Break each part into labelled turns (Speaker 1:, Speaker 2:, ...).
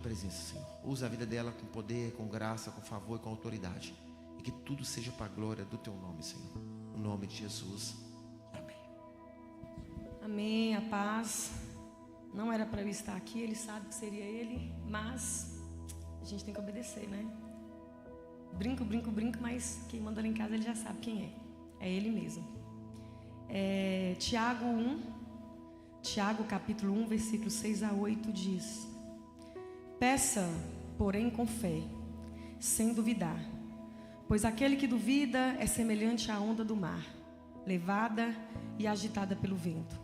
Speaker 1: presença, Senhor. Usa a vida dela com poder, com graça, com favor e com autoridade. E que tudo seja para a glória do teu nome, Senhor. No nome de Jesus. Amém.
Speaker 2: Amém, a paz. Não era para eu estar aqui, ele sabe que seria ele, mas a gente tem que obedecer, né? Brinco, mas quem manda lá em casa ele já sabe quem é. É ele mesmo. Tiago capítulo 1, versículos 6 a 8 diz: Peça, porém, com fé, sem duvidar, pois aquele que duvida é semelhante à onda do mar, levada e agitada pelo vento.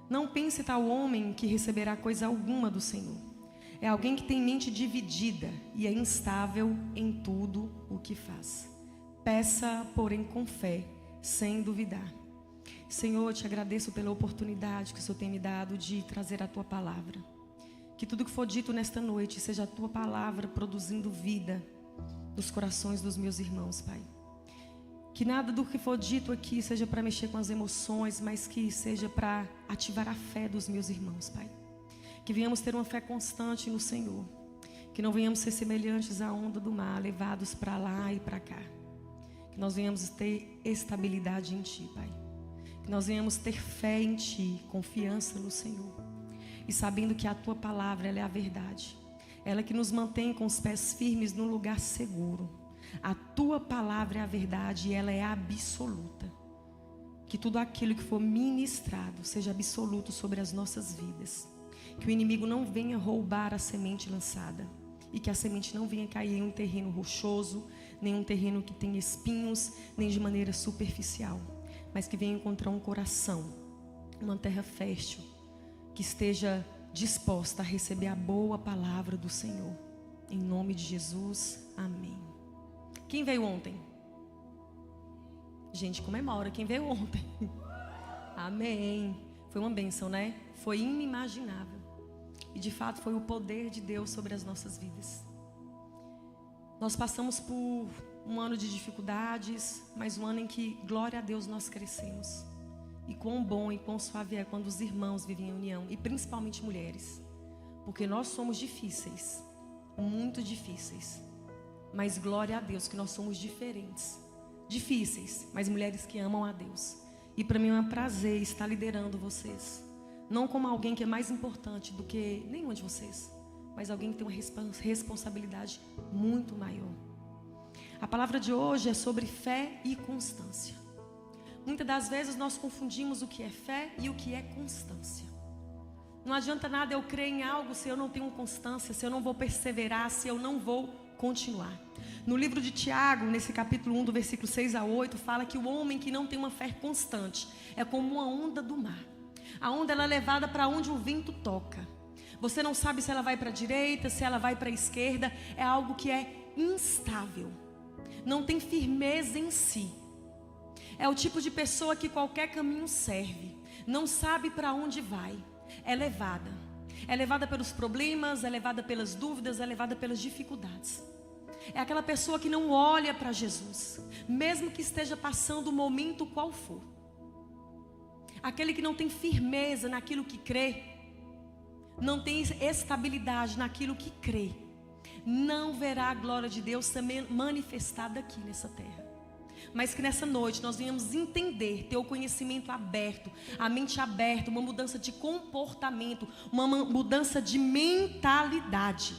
Speaker 2: Não pense tal homem que receberá coisa alguma do Senhor. É alguém que tem mente dividida e é instável em tudo o que faz. Peça, porém, com fé, sem duvidar. Senhor, eu te agradeço pela oportunidade que o Senhor tem me dado de trazer a Tua palavra. Que tudo que for dito nesta noite seja a Tua palavra produzindo vida nos corações dos meus irmãos, Pai. Que nada do que for dito aqui seja para mexer com as emoções, mas que seja para ativar a fé dos meus irmãos, Pai. Que venhamos ter uma fé constante no Senhor. Que não venhamos ser semelhantes à onda do mar, levados para lá e para cá. Que nós venhamos ter estabilidade em Ti, Pai. Que nós venhamos ter fé em Ti, confiança no Senhor. E sabendo que a Tua palavra, ela é a verdade. Ela que nos mantém com os pés firmes num lugar seguro. A Tua palavra é a verdade e ela é absoluta. Que tudo aquilo que for ministrado seja absoluto sobre as nossas vidas. Que o inimigo não venha roubar a semente lançada. E que a semente não venha cair em um terreno rochoso, nem um terreno que tem espinhos, nem de maneira superficial. Mas que venha encontrar um coração, uma terra fértil, que esteja disposta a receber a boa palavra do Senhor. Em nome de Jesus, amém. Quem veio ontem? Gente, comemora quem veio ontem. Amém. Foi uma bênção, né? Foi inimaginável. E de fato foi o poder de Deus sobre as nossas vidas. Nós passamos por um ano de dificuldades, mas um ano em que, glória a Deus, nós crescemos. E quão bom e quão suave é quando os irmãos vivem em união, e principalmente mulheres. Porque nós somos difíceis, muito difíceis. Mas glória a Deus que nós somos diferentes. Difíceis, mas mulheres que amam a Deus. E para mim é um prazer estar liderando vocês. Não como alguém que é mais importante do que nenhuma de vocês, mas alguém que tem uma responsabilidade muito maior. A palavra de hoje é sobre fé e constância. Muitas das vezes nós confundimos o que é fé e o que é constância. Não adianta nada eu crer em algo se eu não tenho constância, se eu não vou perseverar, se eu não vou continuar. No livro de Tiago, nesse capítulo 1, do versículo 6 a 8, fala que o homem que não tem uma fé constante é como uma onda do mar. A onda ela é levada para onde o vento toca. Você não sabe se ela vai para a direita, se ela vai para a esquerda. É algo que é instável. Não tem firmeza em si. É o tipo de pessoa que qualquer caminho serve. Não sabe para onde vai. É levada. É levada pelos problemas, é levada pelas dúvidas, é levada pelas dificuldades. É aquela pessoa que não olha para Jesus, mesmo que esteja passando o momento qual for. Aquele que não tem firmeza naquilo que crê, não tem estabilidade naquilo que crê, não verá a glória de Deus ser manifestada aqui nessa terra. Mas que nessa noite nós venhamos entender, ter o conhecimento aberto, a mente aberta, uma mudança de comportamento, uma mudança de mentalidade,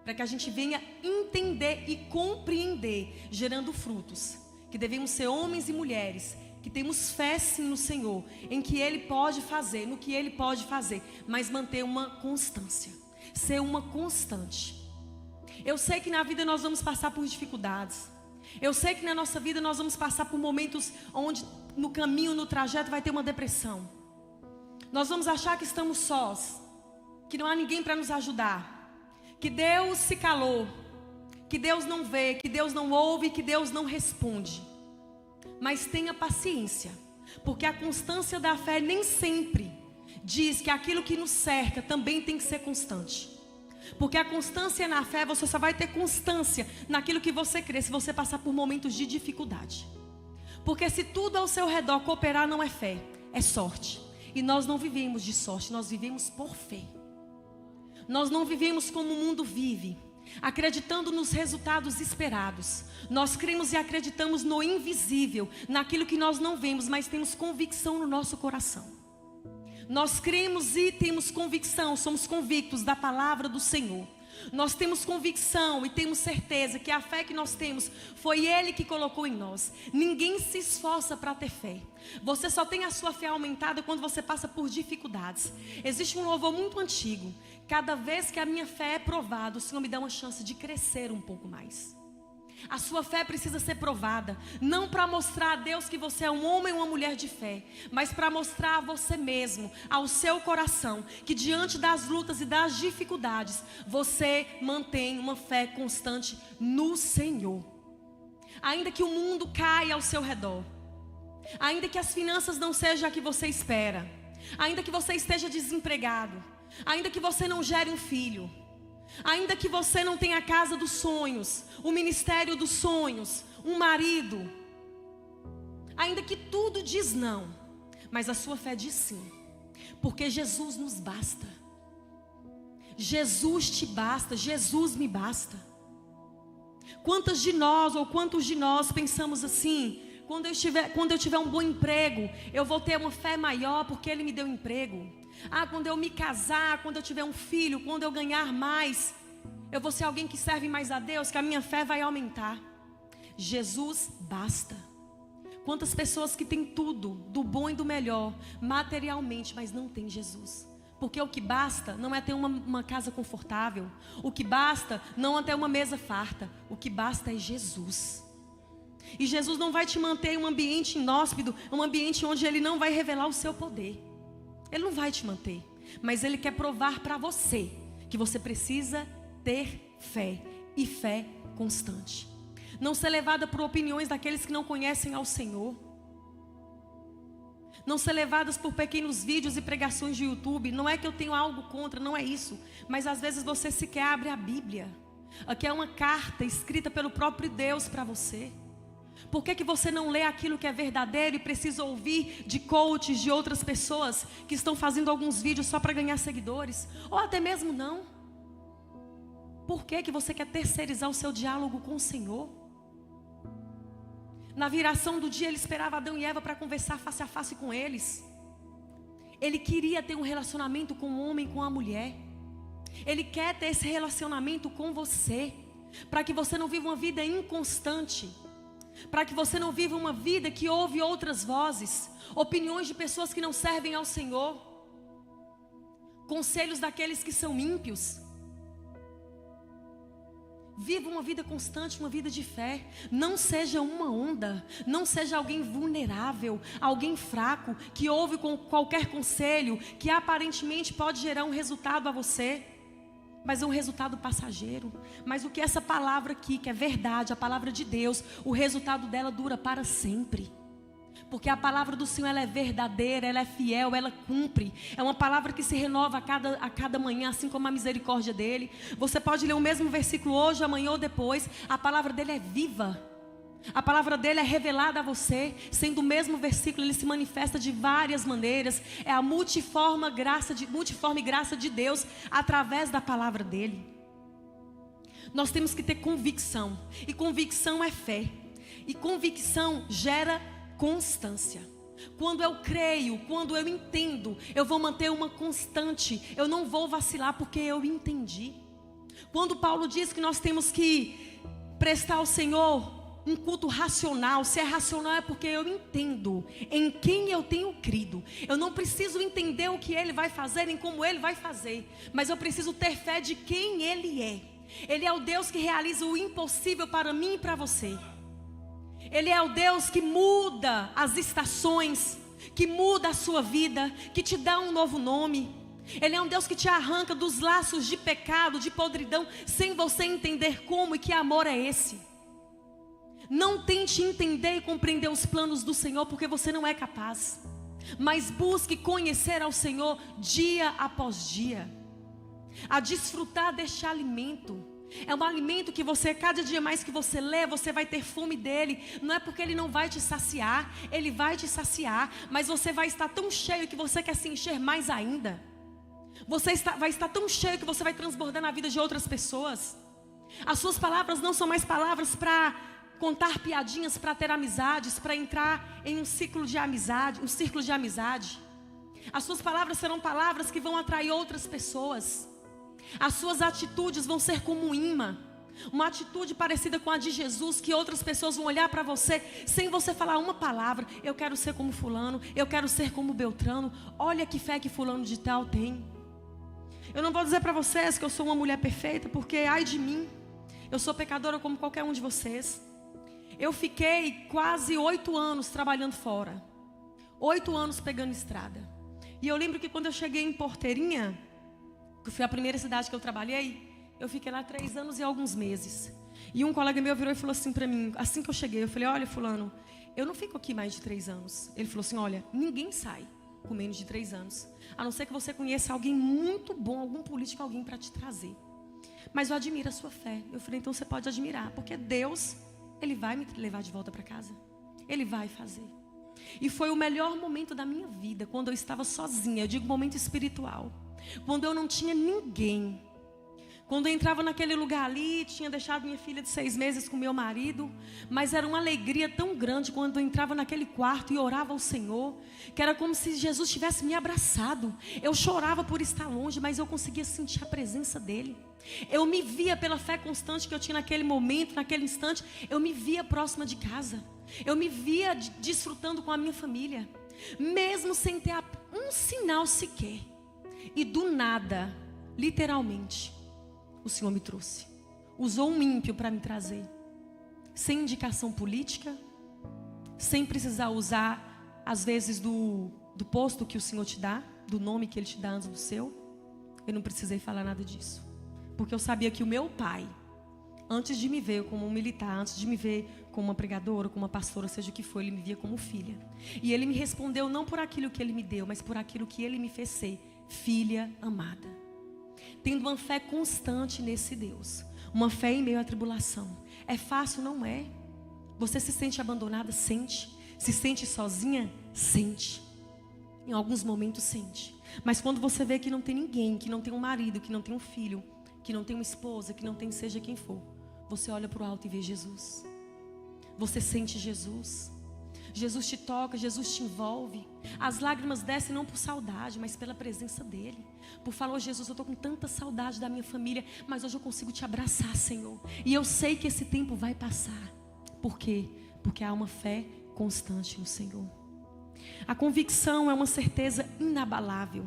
Speaker 2: para que a gente venha entender e compreender, gerando frutos, que devemos ser homens e mulheres que temos fé sim no Senhor, em que Ele pode fazer, no que Ele pode fazer, mas manter uma constância, ser uma constante. Eu sei que na vida nós vamos passar por dificuldades. Eu sei que na nossa vida nós vamos passar por momentos onde no caminho, no trajeto vai ter uma depressão. Nós vamos achar que estamos sós, que não há ninguém para nos ajudar, que Deus se calou, que Deus não vê, que Deus não ouve, que Deus não responde. Mas tenha paciência, porque a constância da fé nem sempre diz que aquilo que nos cerca também tem que ser constante. Porque a constância na fé, você só vai ter constância naquilo que você crê se você passar por momentos de dificuldade. Porque se tudo ao seu redor cooperar, não é fé, é sorte. E nós não vivemos de sorte, nós vivemos por fé. Nós não vivemos como o mundo vive, acreditando nos resultados esperados. Nós cremos e acreditamos no invisível, naquilo que nós não vemos, mas temos convicção no nosso coração. Nós cremos e temos convicção, somos convictos da palavra do Senhor. Nós temos convicção e temos certeza que a fé que nós temos foi Ele que colocou em nós. Ninguém se esforça para ter fé. Você só tem a sua fé aumentada quando você passa por dificuldades. Existe um louvor muito antigo. Cada vez que a minha fé é provada, o Senhor me dá uma chance de crescer um pouco mais. A sua fé precisa ser provada, não para mostrar a Deus que você é um homem ou uma mulher de fé, mas para mostrar a você mesmo, ao seu coração, que diante das lutas e das dificuldades, você mantém uma fé constante no Senhor. Ainda que o mundo caia ao seu redor, ainda que as finanças não sejam a que você espera, ainda que você esteja desempregado, ainda que você não gere um filho, ainda que você não tenha a casa dos sonhos, o ministério dos sonhos, um marido, ainda que tudo diz não, mas a sua fé diz sim, porque Jesus nos basta. Jesus te basta, Jesus me basta. Quantas de nós ou quantos de nós pensamos assim: quando eu tiver um bom emprego, eu vou ter uma fé maior porque Ele me deu emprego. Quando eu me casar, quando eu tiver um filho, quando eu ganhar mais, eu vou ser alguém que serve mais a Deus, que a minha fé vai aumentar. Jesus basta. Quantas pessoas que têm tudo, do bom e do melhor, materialmente, mas não tem Jesus. Porque o que basta não é ter uma casa confortável. O que basta não é ter uma mesa farta. O que basta é Jesus. E Jesus não vai te manter em um ambiente inóspito, um ambiente onde Ele não vai revelar o seu poder. Ele não vai te manter, mas Ele quer provar para você que você precisa ter fé, e fé constante. Não ser levada por opiniões daqueles que não conhecem ao Senhor. Não ser levadas por pequenos vídeos e pregações de YouTube. Não é que eu tenho algo contra, não é isso. Mas às vezes você sequer abre a Bíblia. Aqui é uma carta escrita pelo próprio Deus para você. Por que você não lê aquilo que é verdadeiro e precisa ouvir de coaches, de outras pessoas que estão fazendo alguns vídeos só para ganhar seguidores? Ou até mesmo não? Por que você quer terceirizar o seu diálogo com o Senhor? Na viração do dia ele esperava Adão e Eva para conversar face a face com eles. Ele queria ter um relacionamento com o homem e com a mulher. Ele quer ter esse relacionamento com você, para que você não viva uma vida inconstante, para que você não viva uma vida que ouve outras vozes, opiniões de pessoas que não servem ao Senhor, conselhos daqueles que são ímpios. Viva uma vida constante, uma vida de fé. Não seja uma onda, não seja alguém vulnerável, alguém fraco, que ouve com qualquer conselho, que aparentemente pode gerar um resultado a você, mas é um resultado passageiro. Mas o que essa palavra aqui, que é verdade, a palavra de Deus, o resultado dela dura para sempre. Porque a palavra do Senhor, ela é verdadeira, ela é fiel, ela cumpre. É uma palavra que se renova a cada manhã, assim como a misericórdia dele. Você pode ler o mesmo versículo hoje, amanhã ou depois. A palavra dele é viva. A palavra dele é revelada a você. Sendo o mesmo versículo, ele se manifesta de várias maneiras. É a multiforme graça de Deus através da palavra dele. Nós temos que ter convicção. E convicção é fé. E convicção gera constância. Quando eu creio, quando eu entendo, eu vou manter uma constante. Eu não vou vacilar porque eu entendi. Quando Paulo diz que nós temos que prestar ao Senhor um culto racional, se é racional é porque eu entendo em quem eu tenho crido. Eu não preciso entender o que Ele vai fazer, nem como Ele vai fazer, mas eu preciso ter fé de quem Ele é. Ele é o Deus que realiza o impossível para mim e para você. Ele é o Deus que muda as estações, que muda a sua vida, que te dá um novo nome. Ele é um Deus que te arranca dos laços de pecado, de podridão, sem você entender como e que amor é esse. Não tente entender e compreender os planos do Senhor, porque você não é capaz. Mas busque conhecer ao Senhor dia após dia, a desfrutar deste alimento. É um alimento que você, cada dia mais que você lê, você vai ter fome dele. Não é porque ele não vai te saciar, ele vai te saciar, mas você vai estar tão cheio que você quer se encher mais ainda. Você vai estar tão cheio que você vai transbordar na vida de outras pessoas. As suas palavras não são mais palavras para contar piadinhas, para ter amizades, para entrar em um ciclo de amizade, um círculo de amizade. As suas palavras serão palavras que vão atrair outras pessoas. As suas atitudes vão ser como um imã. Uma atitude parecida com a de Jesus, que outras pessoas vão olhar para você sem você falar uma palavra. Eu quero ser como fulano, eu quero ser como Beltrano. Olha que fé que fulano de tal tem. Eu não vou dizer para vocês que eu sou uma mulher perfeita, porque ai de mim, eu sou pecadora como qualquer um de vocês. Eu fiquei quase 8 anos trabalhando fora, 8 anos pegando estrada. E eu lembro que quando eu cheguei em Porteirinha, que foi a primeira cidade que eu trabalhei, eu fiquei lá 3 anos e alguns meses. E um colega meu virou e falou assim para mim, assim que eu cheguei, eu falei: olha fulano, eu não fico aqui mais de 3 anos. Ele falou assim: olha, ninguém sai com menos de 3 anos, a não ser que você conheça alguém muito bom, algum político, alguém para te trazer. Mas eu admiro a sua fé. Eu falei: então você pode admirar, porque Deus, Ele vai me levar de volta para casa. Ele vai fazer. E foi o melhor momento da minha vida, quando eu estava sozinha. Eu digo momento espiritual. Quando eu não tinha ninguém. Quando eu entrava naquele lugar ali, tinha deixado minha filha de 6 meses com meu marido, mas era uma alegria tão grande quando eu entrava naquele quarto e orava ao Senhor, que era como se Jesus tivesse me abraçado. Eu chorava por estar longe, mas eu conseguia sentir a presença dEle. Eu me via pela fé constante que eu tinha naquele momento, naquele instante, eu me via próxima de casa. Eu me via desfrutando com a minha família, mesmo sem ter um sinal sequer. E do nada, literalmente, o Senhor me trouxe. Usou um ímpio para me trazer. Sem indicação política, sem precisar usar, às vezes, do posto que o Senhor te dá, do nome que Ele te dá antes do seu. Eu não precisei falar nada disso. Porque eu sabia que o meu pai, antes de me ver como um militar, antes de me ver como uma pregadora, como uma pastora, seja o que for, Ele me via como filha. E Ele me respondeu não por aquilo que Ele me deu, mas por aquilo que Ele me fez ser, filha amada. Tendo uma fé constante nesse Deus, uma fé em meio à tribulação. É fácil? Não é. Você se sente abandonada? Sente. Se sente sozinha? Sente. Em alguns momentos sente. Mas quando você vê que não tem ninguém, que não tem um marido, que não tem um filho, que não tem uma esposa, que não tem seja quem for, você olha para o alto e vê Jesus. Você sente Jesus. Jesus te toca, Jesus te envolve. As lágrimas descem não por saudade, mas pela presença dEle. Por falar: Jesus, eu estou com tanta saudade da minha família, mas hoje eu consigo te abraçar, Senhor. E eu sei que esse tempo vai passar. Por quê? Porque há uma fé constante no Senhor. A convicção é uma certeza inabalável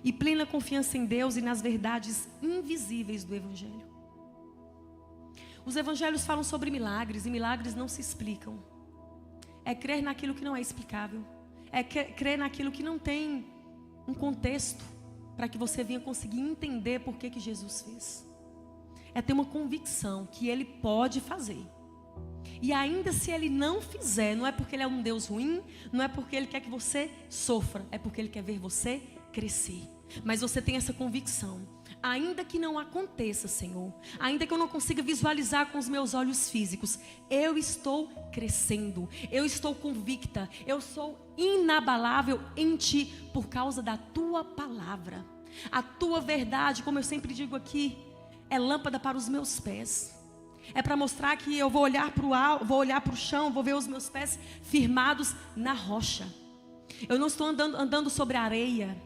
Speaker 2: e plena confiança em Deus e nas verdades invisíveis do Evangelho. Os Evangelhos falam sobre milagres, e milagres não se explicam. É crer naquilo que não é explicável. É crer naquilo que não tem um contexto para que você venha conseguir entender por que Jesus fez. É ter uma convicção que Ele pode fazer. E ainda se Ele não fizer, não é porque Ele é um Deus ruim, não é porque Ele quer que você sofra, é porque Ele quer ver você crescer. Mas você tem essa convicção. Ainda que não aconteça, Senhor, ainda que eu não consiga visualizar com os meus olhos físicos, eu estou crescendo, eu estou convicta, eu sou inabalável em Ti por causa da Tua palavra. A Tua verdade, como eu sempre digo aqui, é lâmpada para os meus pés. É para mostrar que eu vou olhar para o chão, vou ver os meus pés firmados na rocha. Eu não estou andando sobre a areia.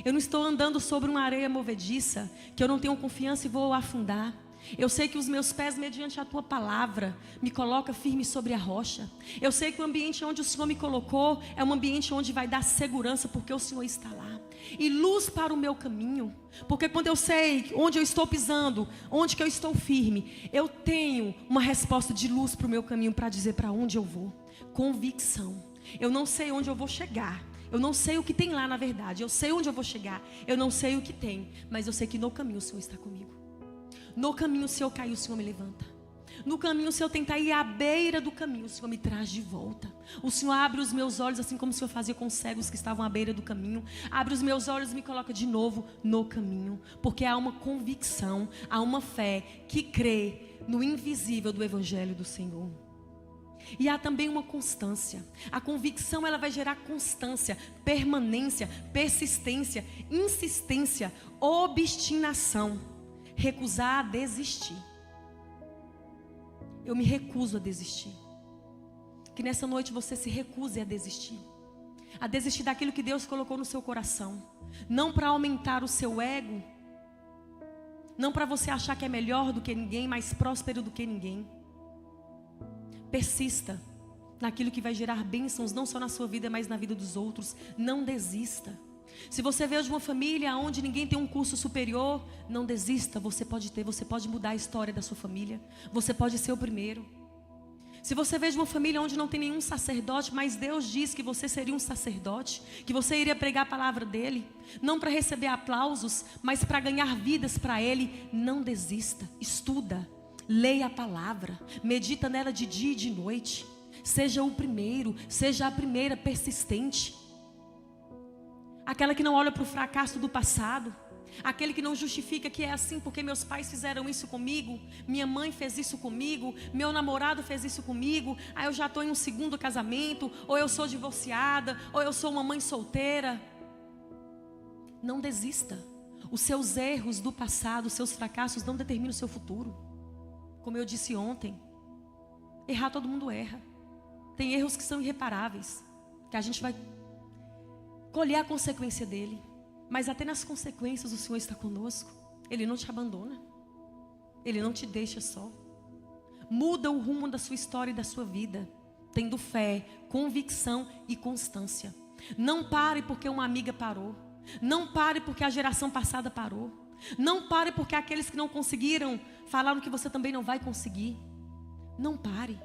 Speaker 2: Eu não estou andando sobre uma areia movediça, que eu não tenho confiança e vou afundar. Eu sei que os meus pés, mediante a Tua palavra, me coloca firme sobre a rocha. Eu sei que o ambiente onde o Senhor me colocou é um ambiente onde vai dar segurança, porque o Senhor está lá. E luz para o meu caminho, porque quando eu sei onde eu estou pisando, onde que eu estou firme, eu tenho uma resposta de luz para o meu caminho, para dizer para onde eu vou. Convicção. Eu não sei onde eu vou chegar. Eu não sei o que tem lá na verdade. Eu sei onde eu vou chegar. Eu não sei o que tem. Mas eu sei que no caminho o Senhor está comigo. No caminho, se eu cair, o Senhor me levanta. No caminho, se eu tentar ir à beira do caminho, o Senhor me traz de volta. O Senhor abre os meus olhos, assim como o Senhor fazia com os cegos que estavam à beira do caminho. Abre os meus olhos e me coloca de novo no caminho. Porque há uma convicção, há uma fé que crê no invisível do Evangelho do Senhor. E há também uma constância. A convicção, ela vai gerar constância, permanência, persistência, insistência, obstinação. Recusar a desistir. Eu me recuso a desistir. Que nessa noite você se recuse a desistir. A desistir daquilo que Deus colocou no seu coração. Não para aumentar o seu ego. Não para você achar que é melhor do que ninguém, mais próspero do que ninguém. Persista naquilo que vai gerar bênçãos, não só na sua vida, mas na vida dos outros. Não desista. Se você veio de uma família onde ninguém tem um curso superior, não desista, você pode ter, você pode mudar a história da sua família. Você pode ser o primeiro. Se você veio de uma família onde não tem nenhum sacerdote, mas Deus diz que você seria um sacerdote, que você iria pregar a palavra dele, não para receber aplausos, mas para ganhar vidas para ele, não desista, estuda, leia a palavra, medita nela de dia e de noite, seja o primeiro, seja a primeira persistente, aquela que não olha para o fracasso do passado, aquele que não justifica que é assim porque meus pais fizeram isso comigo, minha mãe fez isso comigo, meu namorado fez isso comigo, aí eu já estou em um segundo casamento, ou eu sou divorciada, ou eu sou uma mãe solteira. Não desista. Os seus erros do passado, os seus fracassos não determinam o seu futuro. Como eu disse ontem, errar todo mundo erra. Tem erros que são irreparáveis, que a gente vai colher a consequência dele. Mas até nas consequências o Senhor está conosco. Ele não te abandona. Ele não te deixa só. Muda o rumo da sua história e da sua vida, tendo fé, convicção e constância. Não pare porque uma amiga parou. Não pare porque a geração passada parou. Não pare porque aqueles que não conseguiram falaram que você também não vai conseguir. Não pare.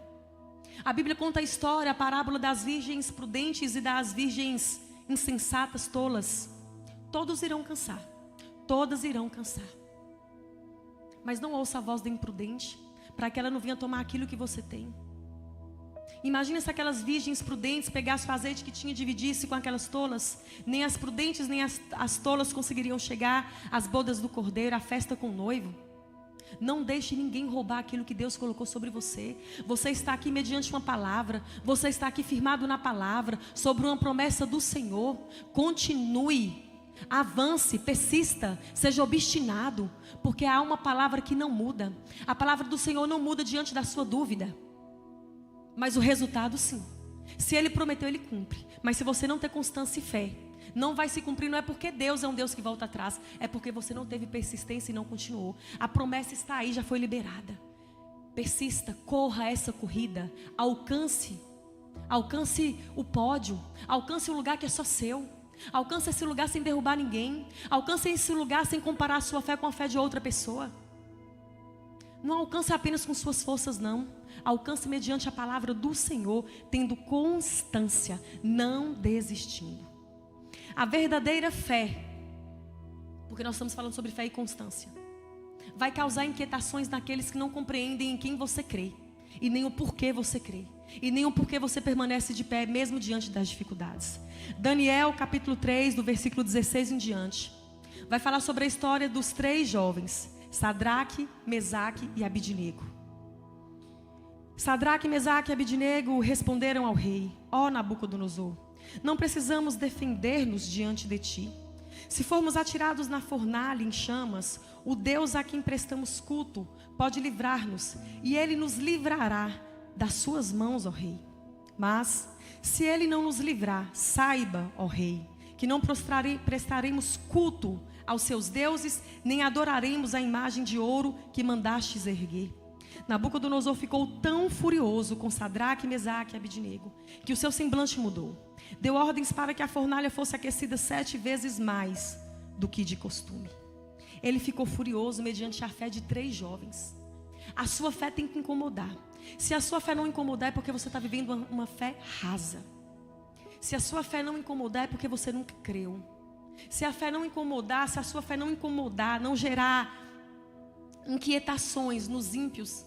Speaker 2: A Bíblia conta a história, a parábola das virgens prudentes e das virgens insensatas, tolas. Todos irão cansar. Todas irão cansar. Mas não ouça a voz da imprudente, para que ela não venha tomar aquilo que você tem. Imagina se aquelas virgens prudentes pegassem o azeite que tinha e dividisse com aquelas tolas. Nem as prudentes, nem as tolas conseguiriam chegar às bodas do cordeiro, à festa com o noivo. Não deixe ninguém roubar aquilo que Deus colocou sobre você. Você está aqui mediante uma palavra. Você está aqui firmado na palavra, sobre uma promessa do Senhor. Continue. Avance, persista, seja obstinado, porque há uma palavra que não muda. A palavra do Senhor não muda diante da sua dúvida, mas o resultado sim. Se Ele prometeu, Ele cumpre. Mas se você não ter constância e fé, não vai se cumprir. Não é porque Deus é um Deus que volta atrás, é porque você não teve persistência e não continuou. A promessa está aí, já foi liberada. Persista, corra essa corrida, alcance o pódio, alcance o lugar que é só seu. Alcance esse lugar sem derrubar ninguém. Alcance esse lugar sem comparar a sua fé com a fé de outra pessoa. Não alcance apenas com suas forças, não. Alcance mediante a palavra do Senhor, tendo constância, não desistindo. A verdadeira fé, porque nós estamos falando sobre fé e constância, vai causar inquietações naqueles que não compreendem em quem você crê, e nem o porquê você crê, e nem o porquê você permanece de pé mesmo diante das dificuldades. Daniel capítulo 3, do versículo 16 em diante, vai falar sobre a história dos 3 jovens, Sadraque, Mesaque e Abidnego. Sadraque, Mesaque e Abidnego responderam ao rei: ó Nabucodonosor, não precisamos defender-nos diante de ti. Se formos atirados na fornalha em chamas, o Deus a quem prestamos culto pode livrar-nos, e Ele nos livrará das suas mãos, ó rei. Mas, se Ele não nos livrar, saiba, ó rei, que não prestaremos culto aos seus deuses, nem adoraremos a imagem de ouro que mandastes erguer. Nabucodonosor ficou tão furioso com Sadraque, Mesaque e Abidnego, que o seu semblante mudou. Deu ordens para que a fornalha fosse aquecida 7 vezes mais do que de costume. Ele ficou furioso mediante a fé de 3 jovens. A sua fé tem que incomodar. Se a sua fé não incomodar, é porque você está vivendo uma fé rasa. Se a sua fé não incomodar, é porque você nunca creu. Se a fé não incomodar, se a sua fé não incomodar, não gerar inquietações nos ímpios,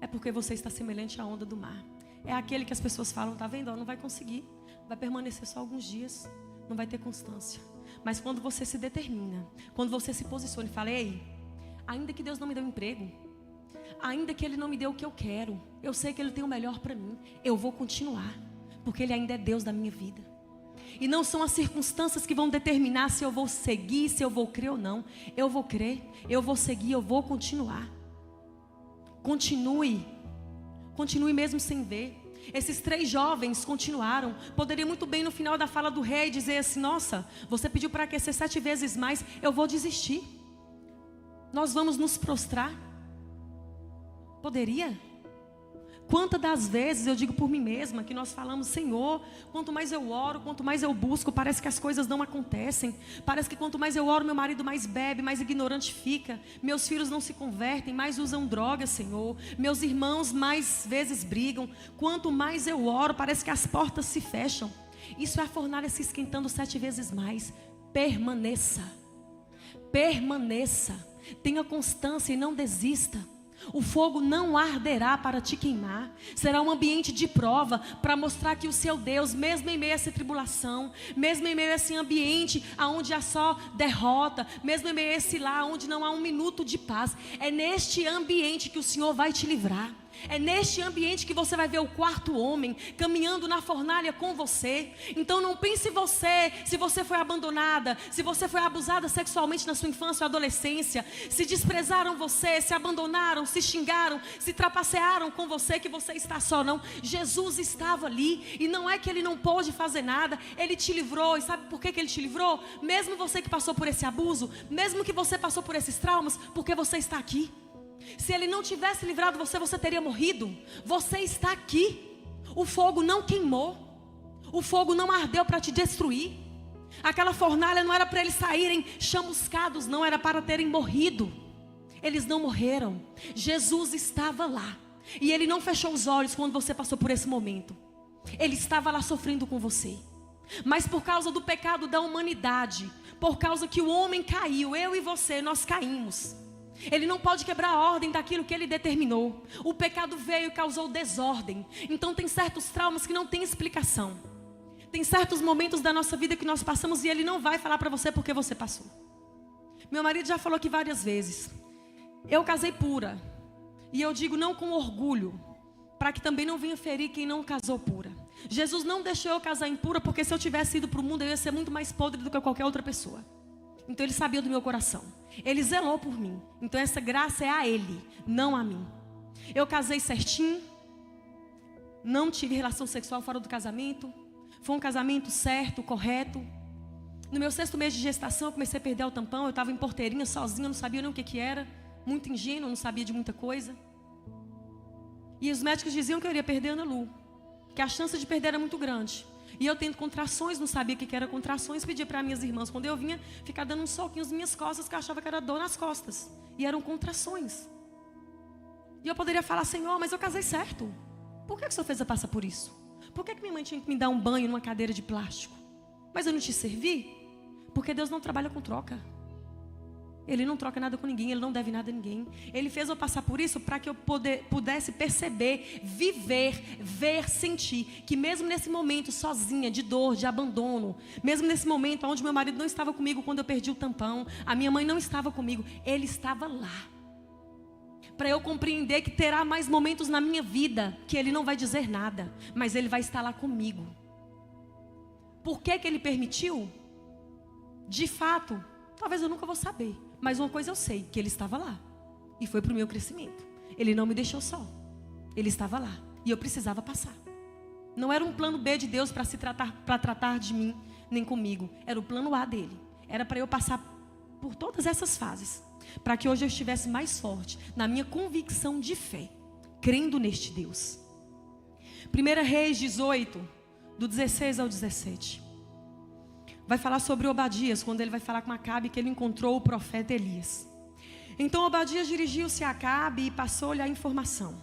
Speaker 2: é porque você está semelhante à onda do mar. É aquele que as pessoas falam: tá vendo? Não vai conseguir, vai permanecer só alguns dias, não vai ter constância. Mas quando você se determina, quando você se posiciona e fala: ei, ainda que Deus não me dê um emprego, Ainda que Ele não me dê o que eu quero, eu sei que Ele tem o melhor para mim. Eu vou continuar, porque Ele ainda é Deus da minha vida. E não são as circunstâncias que vão determinar se eu vou seguir, se eu vou crer ou não. Eu vou crer, eu vou seguir, eu vou continuar. Continue mesmo sem ver. Esses 3 jovens continuaram. Poderia muito bem no final da fala do rei dizer assim: nossa, você pediu para aquecer 7 vezes mais, eu vou desistir. Nós vamos nos prostrar. Poderia? Quantas das vezes eu digo por mim mesma que nós falamos: Senhor, quanto mais eu oro, quanto mais eu busco, parece que as coisas não acontecem. Parece que quanto mais eu oro, meu marido mais bebe, mais ignorante fica. Meus filhos não se convertem, mais usam drogas, Senhor. Meus irmãos mais vezes brigam. Quanto mais eu oro, parece que as portas se fecham. Isso é a fornalha se esquentando 7 vezes mais. Permaneça. Permaneça. Tenha constância e não desista. O fogo não arderá para te queimar. Será um ambiente de prova para mostrar que o seu Deus, mesmo em meio a essa tribulação, mesmo em meio a esse ambiente onde há só derrota, mesmo em meio a esse lar onde não há um minuto de paz, é neste ambiente que o Senhor vai te livrar. É neste ambiente que você vai ver o 4º homem caminhando na fornalha com você. Então não pense você, se você foi abandonada, se você foi abusada sexualmente na sua infância ou adolescência, se desprezaram você, se abandonaram, se xingaram, se trapacearam com você, que você está só. Não, Jesus estava ali. E não é que Ele não pôde fazer nada, Ele te livrou. E sabe por que Ele te livrou? Mesmo você que passou por esse abuso, mesmo que você passou por esses traumas, porque você está aqui. Se Ele não tivesse livrado você, você teria morrido. Você está aqui. O fogo não queimou. O fogo não ardeu para te destruir. Aquela fornalha não era para eles saírem chamuscados, não, era para terem morrido. Eles não morreram. Jesus estava lá. E Ele não fechou os olhos quando você passou por esse momento. Ele estava lá sofrendo com você. Mas por causa do pecado da humanidade, por causa que o homem caiu, eu e você, nós caímos. Ele não pode quebrar a ordem daquilo que Ele determinou. O pecado veio e causou desordem. Então tem certos traumas que não tem explicação. Tem certos momentos da nossa vida que nós passamos e Ele não vai falar para você porque você passou. Meu marido já falou aqui várias vezes. Eu casei pura. E eu digo não com orgulho, para que também não venha ferir quem não casou pura. Jesus não deixou eu casar impura, porque se eu tivesse ido para o mundo eu ia ser muito mais podre do que qualquer outra pessoa. Então Ele sabia do meu coração. Ele zelou por mim. Então essa graça é a Ele, não a mim. Eu casei certinho. Não tive relação sexual fora do casamento. Foi um casamento certo, correto. No meu 6º mês de gestação eu comecei a perder o tampão. Eu estava em Porteirinha sozinha, não sabia nem o que era. Muito ingênuo, não sabia de muita coisa. E os médicos diziam que eu iria perder a Ana Lu, que a chance de perder era muito grande. E eu tendo contrações, não sabia o que era contrações, pedi para minhas irmãs, quando eu vinha, ficar dando uns soquinhos nas minhas costas, que eu achava que era dor nas costas. E eram contrações. E eu poderia falar: Senhor, mas eu casei certo. Por que o Senhor fez eu passar por isso? Por que minha mãe tinha que me dar um banho numa cadeira de plástico? Mas eu não te servi? Porque Deus não trabalha com troca. Ele não troca nada com ninguém, Ele não deve nada a ninguém. Ele fez eu passar por isso para que eu pudesse perceber, viver, ver, sentir que mesmo nesse momento sozinha, de dor, de abandono, mesmo nesse momento onde meu marido não estava comigo quando eu perdi o tampão, a minha mãe não estava comigo, Ele estava lá. Para eu compreender que terá mais momentos na minha vida que Ele não vai dizer nada, mas Ele vai estar lá comigo. Por que Ele permitiu? De fato, talvez eu nunca vou saber. Mas uma coisa eu sei, que Ele estava lá. E foi para o meu crescimento. Ele não me deixou só. Ele estava lá. E eu precisava passar. Não era um plano B de Deus para tratar de mim, nem comigo. Era o plano A dele. Era para eu passar por todas essas fases. Para que hoje eu estivesse mais forte na minha convicção de fé. Crendo neste Deus. 1 Reis 18, do 16 ao 17. Vai falar sobre Obadias, quando ele vai falar com Acabe que ele encontrou o profeta Elias. Então Obadias dirigiu-se a Acabe e passou-lhe a informação.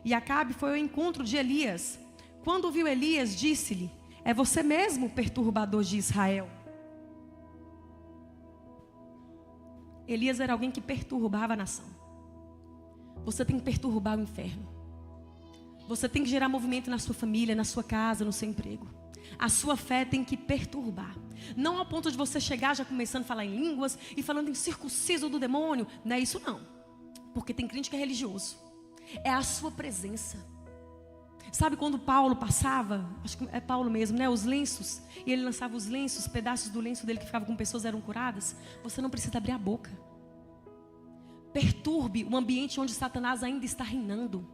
Speaker 2: E Acabe foi ao encontro de Elias. Quando viu Elias, disse-lhe: é você mesmo o perturbador de Israel? Elias era alguém que perturbava a nação. Você tem que perturbar o inferno. Você tem que gerar movimento na sua família, na sua casa, no seu emprego. A sua fé tem que perturbar. Não ao ponto de você chegar já começando a falar em línguas e falando em circunciso do demônio. Não é isso não. Porque tem crente que é religioso. É a sua presença. Sabe quando Paulo passava, acho que é Paulo mesmo, né? Os lenços, e ele lançava os lenços, pedaços do lenço dele que ficava com pessoas eram curadas. Você não precisa abrir a boca. Perturbe o ambiente onde Satanás ainda está reinando,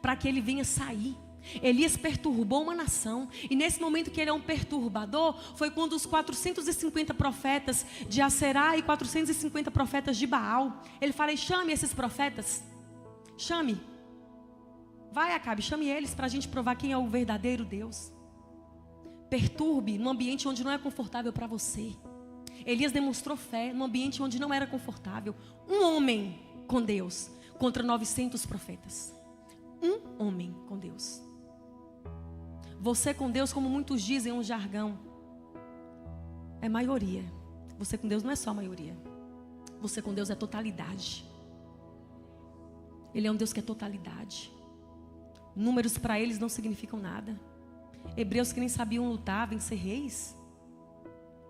Speaker 2: para que ele venha sair. Elias perturbou uma nação, e nesse momento que ele é um perturbador, foi quando os 450 profetas de Aserá e 450 profetas de Baal, ele fala: chame esses profetas, chame, vai Acabe, chame eles para a gente provar quem é o verdadeiro Deus. Perturbe num ambiente onde não é confortável para você. Elias demonstrou fé num ambiente onde não era confortável. Um homem com Deus contra 900 profetas. Um homem com Deus. Você com Deus, como muitos dizem, um jargão, é maioria. Você com Deus não é só maioria. Você com Deus é totalidade. Ele é um Deus que é totalidade. Números para eles não significam nada. Hebreus que nem sabiam lutar, vencer reis.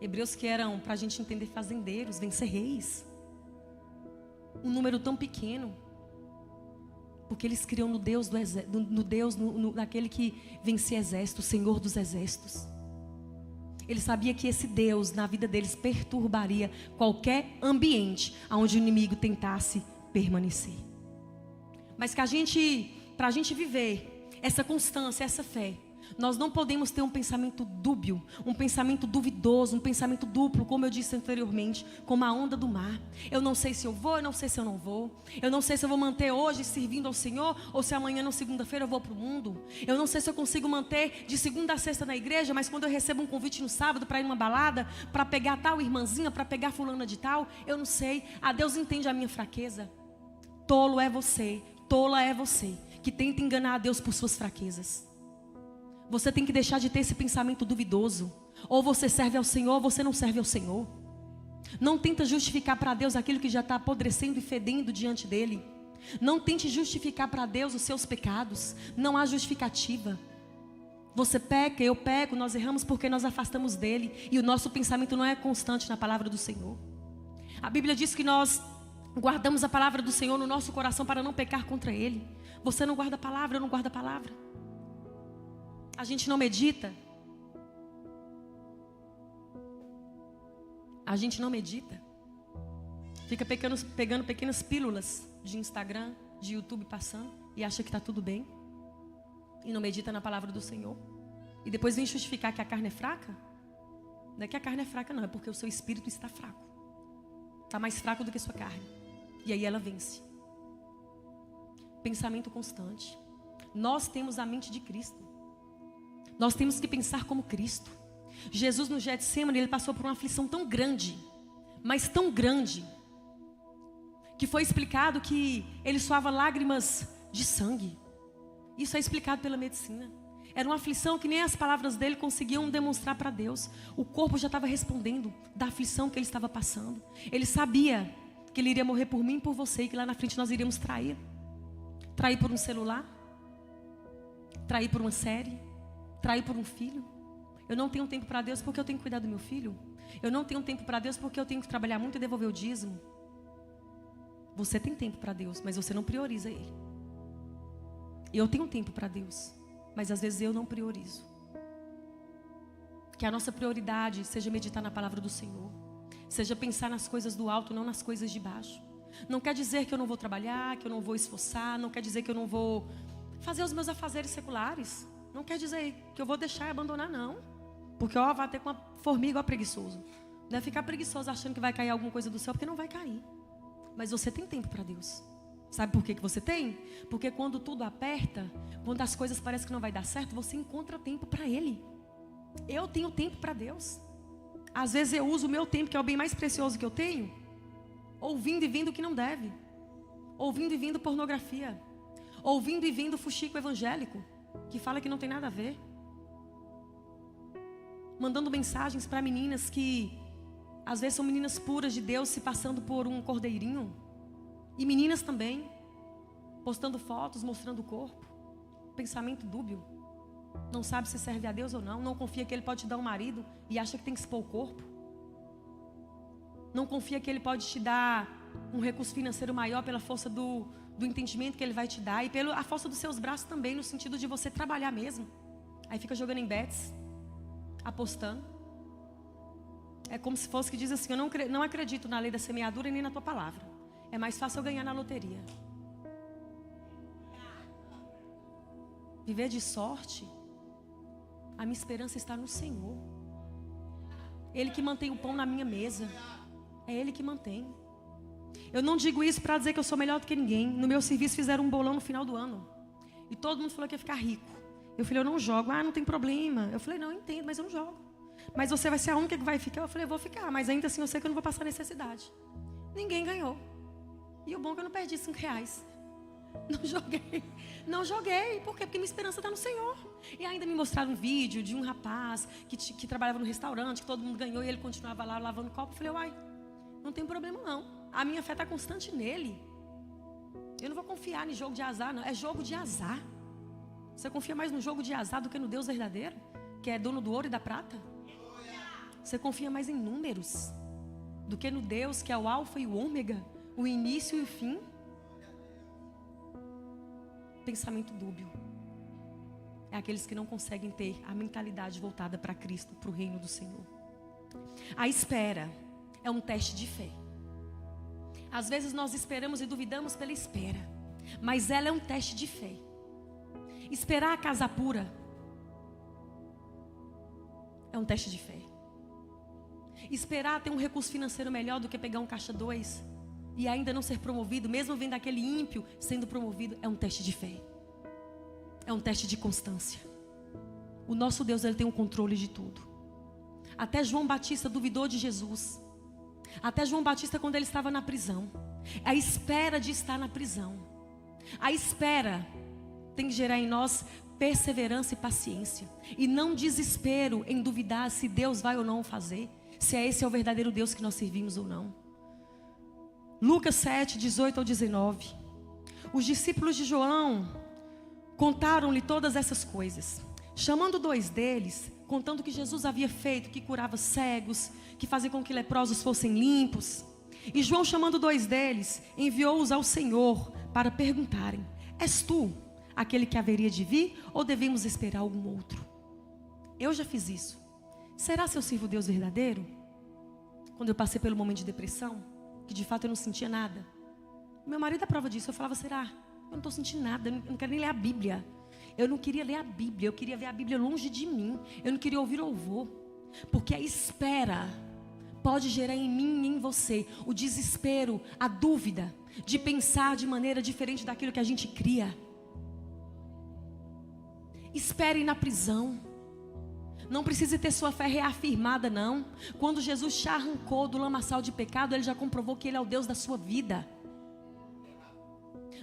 Speaker 2: Hebreus que eram, para a gente entender, fazendeiros, vencer reis. Um número tão pequeno. Porque eles criam no Deus, naquele que vencia exército, o Senhor dos exércitos. Ele sabia que esse Deus, na vida deles, perturbaria qualquer ambiente onde o inimigo tentasse permanecer. Mas que para a gente viver essa constância, essa fé, nós não podemos ter um pensamento dúbio, um pensamento duvidoso, um pensamento duplo, como eu disse anteriormente, como a onda do mar. Eu não sei se eu vou, eu não sei se eu não vou. Eu não sei se eu vou manter hoje servindo ao Senhor, ou se amanhã, na segunda-feira, eu vou para o mundo. Eu não sei se eu consigo manter de segunda a sexta na igreja, mas quando eu recebo um convite no sábado para ir numa balada, para pegar tal irmãzinha, para pegar fulana de tal, eu não sei. Deus entende a minha fraqueza. Tolo é você, tola é você, que tenta enganar a Deus por suas fraquezas. Você tem que deixar de ter esse pensamento duvidoso. Ou você serve ao Senhor, ou você não serve ao Senhor. Não tenta justificar para Deus aquilo que já está apodrecendo e fedendo diante dEle. Não tente justificar para Deus os seus pecados. Não há justificativa. Você peca, eu peco, nós erramos porque nós afastamos dEle. E o nosso pensamento não é constante na palavra do Senhor. A Bíblia diz que nós guardamos a palavra do Senhor no nosso coração para não pecar contra Ele. Você não guarda a palavra, eu não guardo a palavra. A gente não medita. A gente não medita. Fica pegando pequenas pílulas de Instagram, de YouTube passando e acha que está tudo bem. E não medita na palavra do Senhor. E depois vem justificar que a carne é fraca. Não é que a carne é fraca, não. É porque o seu espírito está fraco. Está mais fraco do que a sua carne. E aí ela vence. Pensamento constante. Nós temos a mente de Cristo. Nós temos que pensar como Cristo. Jesus no Getsemane, ele passou por uma aflição tão grande, mas tão grande, que foi explicado que ele suava lágrimas de sangue. Isso é explicado pela medicina. Era uma aflição que nem as palavras dele conseguiam demonstrar para Deus. O corpo já estava respondendo da aflição que ele estava passando. Ele sabia que ele iria morrer por mim e por você, e que lá na frente nós iríamos trair. Trair por um celular, trair por uma série, trair por um filho. Eu não tenho tempo para Deus porque eu tenho que cuidar do meu filho. Eu não tenho tempo para Deus porque eu tenho que trabalhar muito e devolver o dízimo. Você tem tempo para Deus, mas você não prioriza Ele. Eu tenho tempo para Deus, mas às vezes eu não priorizo. Que a nossa prioridade seja meditar na palavra do Senhor, seja pensar nas coisas do alto, não nas coisas de baixo. Não quer dizer que eu não vou trabalhar, que eu não vou esforçar, não quer dizer que eu não vou fazer os meus afazeres seculares. Não quer dizer que eu vou deixar e abandonar, não. Porque vai ter com uma formiga preguiçoso. Não é ficar preguiçoso achando que vai cair alguma coisa do céu, porque não vai cair. Mas você tem tempo para Deus. Sabe por que você tem? Porque quando tudo aperta, quando as coisas parecem que não vai dar certo, você encontra tempo para Ele. Eu tenho tempo para Deus. Às vezes eu uso o meu tempo, que é o bem mais precioso que eu tenho, ouvindo e vendo o que não deve. Ouvindo e vendo pornografia. Ouvindo e vendo fuxico evangélico, que fala que não tem nada a ver. Mandando mensagens para meninas que às vezes são meninas puras de Deus, se passando por um cordeirinho. E meninas também, postando fotos, mostrando o corpo. Pensamento dúbio. Não sabe se serve a Deus ou não. Não confia que Ele pode te dar um marido e acha que tem que expor o corpo. Não confia que Ele pode te dar um recurso financeiro maior pela força do entendimento que Ele vai te dar e pela força dos seus braços também, no sentido de você trabalhar mesmo. Aí fica jogando em bets, apostando. É como se fosse que diz assim: eu não acredito na lei da semeadura nem na tua palavra. É mais fácil eu ganhar na loteria. Viver de sorte, a minha esperança está no Senhor. Ele que mantém o pão na minha mesa. É Ele que mantém. Eu não digo isso para dizer que eu sou melhor do que ninguém. No meu serviço fizeram um bolão no final do ano. E todo mundo falou que ia ficar rico. Eu falei, eu não jogo. Ah, não tem problema. Eu falei, não, eu entendo, mas eu não jogo. Mas você vai ser a única que vai ficar. Eu falei, eu vou ficar, mas ainda assim eu sei que eu não vou passar necessidade. Ninguém ganhou. E o bom é que eu não perdi R$5. Não joguei. Por quê? Porque minha esperança está no Senhor. E ainda me mostraram um vídeo de um rapaz que trabalhava no restaurante, que todo mundo ganhou e ele continuava lá lavando copo. Eu falei, uai, não tem problema não. A minha fé está constante nele. Eu não vou confiar em jogo de azar, não. É jogo de azar. Você confia mais no jogo de azar do que no Deus verdadeiro, que é dono do ouro e da prata? Você confia mais em números do que no Deus que é o alfa e o ômega, o início e o fim? Pensamento dúbio é aqueles que não conseguem ter a mentalidade voltada para Cristo, para o reino do Senhor. A espera é um teste de fé. Às vezes nós esperamos e duvidamos pela espera, mas ela é um teste de fé. Esperar a casa pura é um teste de fé. Esperar ter um recurso financeiro melhor do que pegar um caixa 2 e ainda não ser promovido, mesmo vendo aquele ímpio sendo promovido, é um teste de fé. É um teste de constância. O nosso Deus, Ele tem o controle de tudo. Até João Batista duvidou de Jesus. Até João Batista, quando ele estava na prisão. A espera de estar na prisão. A espera tem que gerar em nós perseverança e paciência. E não desespero em duvidar se Deus vai ou não fazer. Se esse é o verdadeiro Deus que nós servimos ou não. Lucas 7, 18 ao 19. Os discípulos de João contaram-lhe todas essas coisas. Chamando 2 deles, contando o que Jesus havia feito, que curava cegos, que fazia com que leprosos fossem limpos. E João, chamando 2 deles, enviou-os ao Senhor para perguntarem: és tu aquele que haveria de vir, ou devemos esperar algum outro? Eu já fiz isso. Será se eu sirvo o Deus verdadeiro? Quando eu passei pelo momento de depressão, que de fato eu não sentia nada. Meu marido é prova disso. Eu falava, será? Eu não estou sentindo nada, eu não quero nem ler a Bíblia. Eu não queria ler a Bíblia, eu queria ver a Bíblia longe de mim. Eu não queria ouvir louvor. Porque a espera pode gerar em mim e em você o desespero, a dúvida de pensar de maneira diferente daquilo que a gente cria. Espere na prisão. Não precisa ter sua fé reafirmada, não. Quando Jesus te arrancou do lamaçal de pecado, Ele já comprovou que Ele é o Deus da sua vida.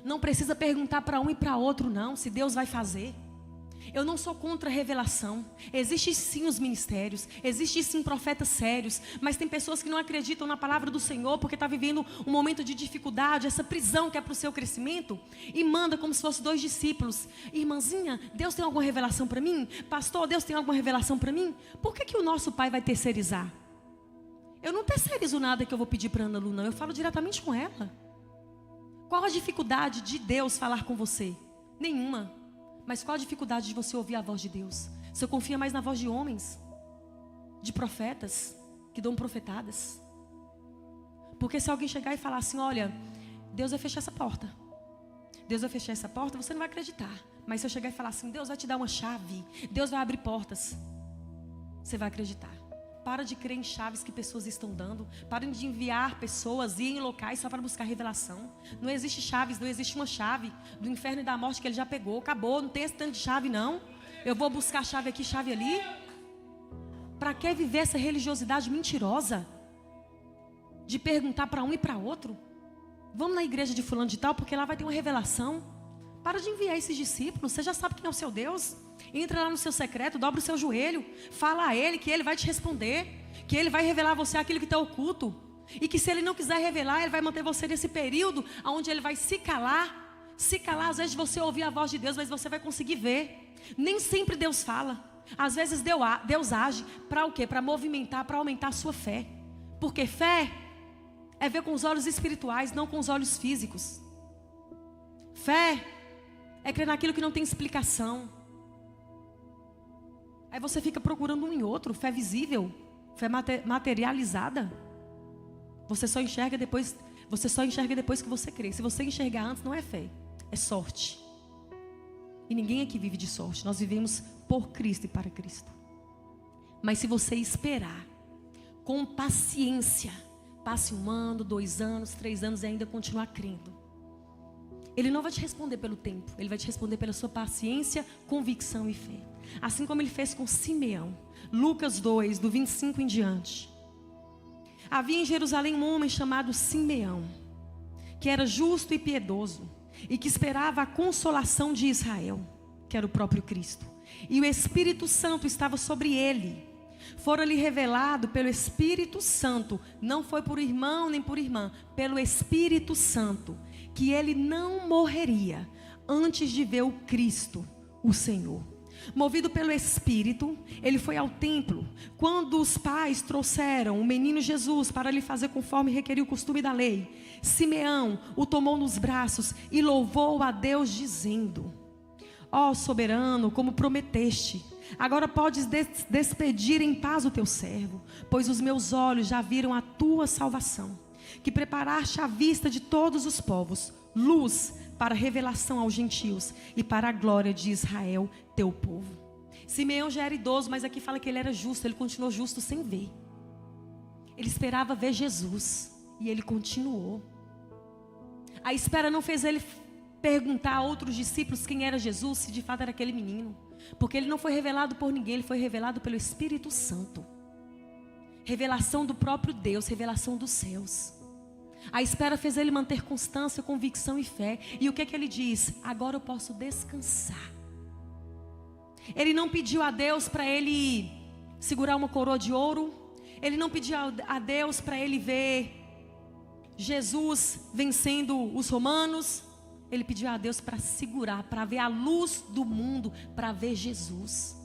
Speaker 2: Não precisa perguntar para um e para outro, não, se Deus vai fazer. Eu não sou contra a revelação. Existem sim os ministérios, existem sim profetas sérios, mas tem pessoas que não acreditam na palavra do Senhor porque está vivendo um momento de dificuldade, essa prisão que é para o seu crescimento, e manda como se fossem 2 discípulos: irmãzinha, Deus tem alguma revelação para mim? Pastor, Deus tem alguma revelação para mim? Por que o nosso pai vai terceirizar? Eu não terceirizo nada que eu vou pedir para Ana Lu, não. Eu falo diretamente com ela. Qual a dificuldade de Deus falar com você? Nenhuma. Mas qual a dificuldade de você ouvir a voz de Deus? Você confia mais na voz de homens, de profetas, que dão profetadas? Porque se alguém chegar e falar assim, olha, Deus vai fechar essa porta. Deus vai fechar essa porta, você não vai acreditar. Mas se eu chegar e falar assim, Deus vai te dar uma chave, Deus vai abrir portas, você vai acreditar. Para de crer em chaves que pessoas estão dando. Parem de enviar pessoas e ir em locais só para buscar revelação. Não existe chaves, não existe uma chave do inferno e da morte que ele já pegou. Acabou, não tem esse tanto de chave não. Eu vou buscar chave aqui, chave ali. Para que viver essa religiosidade mentirosa? De perguntar para um e para outro? Vamos na igreja de fulano de tal, porque lá vai ter uma revelação. Para de enviar esses discípulos. Você já sabe quem é o seu Deus. Entra lá no seu secreto, dobra o seu joelho, fala a Ele que Ele vai te responder, que Ele vai revelar a você aquilo que está oculto, e que se Ele não quiser revelar, Ele vai manter você nesse período onde Ele vai se calar, às vezes você ouvir a voz de Deus, mas você vai conseguir ver. Nem sempre Deus fala, às vezes Deus age para o quê? Para movimentar, para aumentar a sua fé, porque fé É ver com os olhos espirituais, não com os olhos físicos. Fé é crer naquilo que não tem explicação. Aí você fica procurando um em outro. Fé visível, fé materializada. Você só enxerga depois que você crê. Se você enxergar antes, não é fé, é sorte. E ninguém aqui vive de sorte. Nós vivemos por Cristo e para Cristo. Mas se você esperar com paciência, passe 1 ano, 2 anos, 3 anos e ainda continuar crendo, Ele não vai te responder pelo tempo. Ele vai te responder pela sua paciência, convicção e fé. Assim como Ele fez com Simeão. Lucas 2, do 25 em diante. Havia em Jerusalém um homem chamado Simeão, que era justo e piedoso, e que esperava a consolação de Israel, que era o próprio Cristo. E o Espírito Santo estava sobre ele. Fora-lhe revelado pelo Espírito Santo, não foi por irmão nem por irmã, pelo Espírito Santo, que ele não morreria antes de ver o Cristo, o Senhor. Movido pelo Espírito, ele foi ao templo. Quando os pais trouxeram o menino Jesus para lhe fazer conforme requeria o costume da lei, Simeão o tomou nos braços e louvou a Deus dizendo: ó soberano, como prometeste, agora podes despedir em paz o teu servo, pois os meus olhos já viram a tua salvação, que preparaste à vista de todos os povos, luz para revelação aos gentios e para a glória de Israel, teu povo. Simeão já era idoso, mas aqui fala que ele era justo. Ele continuou justo sem ver. Ele esperava ver Jesus e ele continuou. A espera não fez ele perguntar a outros discípulos quem era Jesus, se de fato era aquele menino, porque ele não foi revelado por ninguém, ele foi revelado pelo Espírito Santo. Revelação do próprio Deus, revelação dos céus. A espera fez ele manter constância, convicção e fé. E o que é que ele diz? Agora eu posso descansar. Ele não pediu a Deus para ele segurar uma coroa de ouro. Ele não pediu a Deus para ele ver Jesus vencendo os romanos. Ele pediu a Deus para segurar, para ver a luz do mundo, para ver Jesus.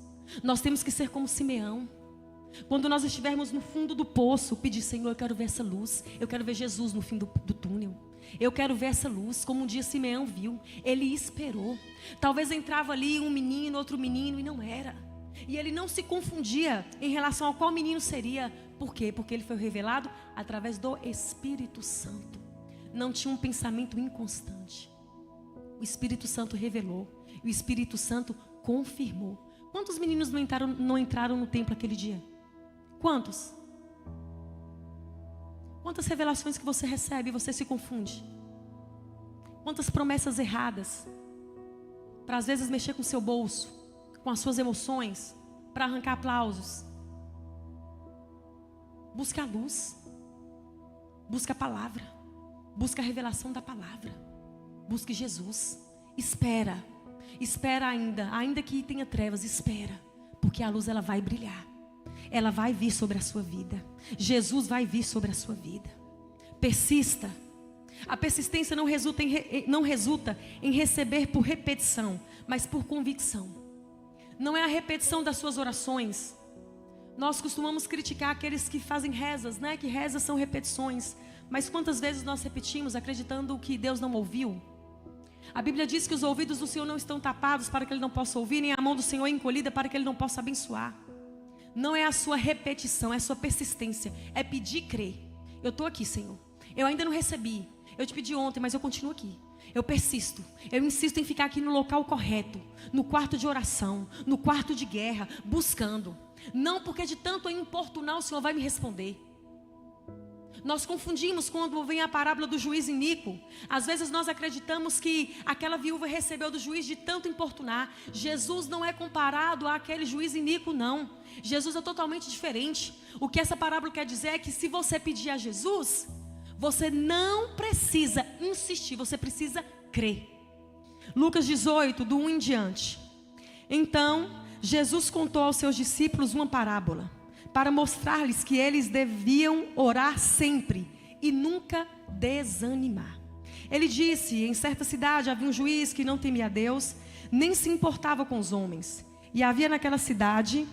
Speaker 2: Nós temos que ser como Simeão. Quando nós estivermos no fundo do poço, pedir: Senhor, eu quero ver essa luz. Eu quero ver Jesus no fim do túnel. Eu quero ver essa luz, como um dia Simeão viu. Ele esperou. Talvez entrava ali um menino, outro menino, e não era. E ele não se confundia em relação a qual menino seria. Por quê? Porque ele foi revelado através do Espírito Santo. Não tinha um pensamento inconstante. O Espírito Santo revelou. E o Espírito Santo confirmou. Quantos meninos não entraram no templo aquele dia? Quantos? Quantas revelações que você recebe e você se confunde? Quantas promessas erradas? Para às vezes mexer com o seu bolso, com as suas emoções, para arrancar aplausos. Busca a luz. Busca a palavra. Busca a revelação da palavra. Busque Jesus. Espera. Espera ainda que tenha trevas, espera. Porque a luz ela vai brilhar. Ela vai vir sobre a sua vida. Jesus vai vir sobre a sua vida. Persista. A persistência não resulta em receber por repetição, mas por convicção. Não é a repetição das suas orações. Nós costumamos criticar aqueles que fazem rezas, né? Que rezas são repetições. Mas quantas vezes nós repetimos acreditando que Deus não ouviu? A Bíblia diz que os ouvidos do Senhor não estão tapados para que Ele não possa ouvir, nem a mão do Senhor é encolhida para que Ele não possa abençoar. Não é a sua repetição, é a sua persistência. É pedir e crer. Eu estou aqui, Senhor. Eu ainda não recebi. Eu te pedi ontem, mas eu continuo aqui. Eu persisto. Eu insisto em ficar aqui no local correto. No quarto de oração. No quarto de guerra. Buscando. Não porque de tanto eu importunar o Senhor vai me responder. Nós confundimos quando vem a parábola do juiz iníquo. Às vezes nós acreditamos que aquela viúva recebeu do juiz de tanto importunar. Jesus não é comparado àquele juiz iníquo, não. Jesus é totalmente diferente. O que essa parábola quer dizer é que se você pedir a Jesus, você não precisa insistir, você precisa crer. Lucas 18, do 1 em diante. Então, Jesus contou aos seus discípulos uma parábola, para mostrar-lhes que eles deviam orar sempre e nunca desanimar. Ele disse: em certa cidade havia um juiz que não temia a Deus, nem se importava com os homens. E havia naquela cidade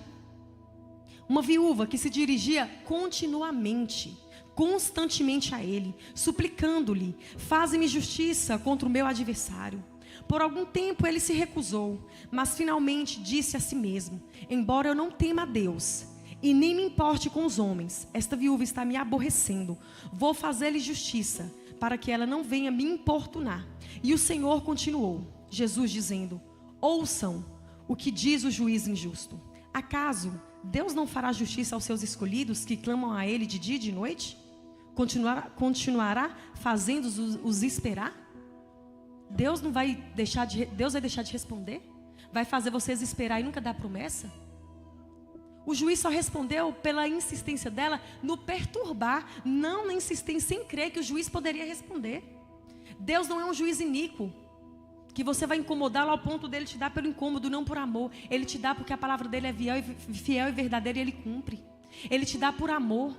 Speaker 2: uma viúva que se dirigia continuamente constantemente a ele, suplicando-lhe: faze-me justiça contra o meu adversário. Por algum tempo ele se recusou, mas finalmente disse a si mesmo: embora eu não tema a Deus e nem me importe com os homens, esta viúva está me aborrecendo. Vou fazer-lhe justiça, para que ela não venha me importunar. E o Senhor continuou, Jesus dizendo: ouçam o que diz o juiz injusto. Acaso Deus não fará justiça aos seus escolhidos que clamam a Ele de dia e de noite? Continuará fazendo-os esperar? Deus vai deixar de responder? Vai fazer vocês esperar e nunca dar promessa? O juiz só respondeu pela insistência dela no perturbar, não na insistência em crer que o juiz poderia responder. Deus não é um juiz iníquo, que você vai incomodá-lo ao ponto dele te dar pelo incômodo, não por amor. Ele te dá porque a palavra dele é fiel e verdadeira e ele cumpre. Ele te dá por amor.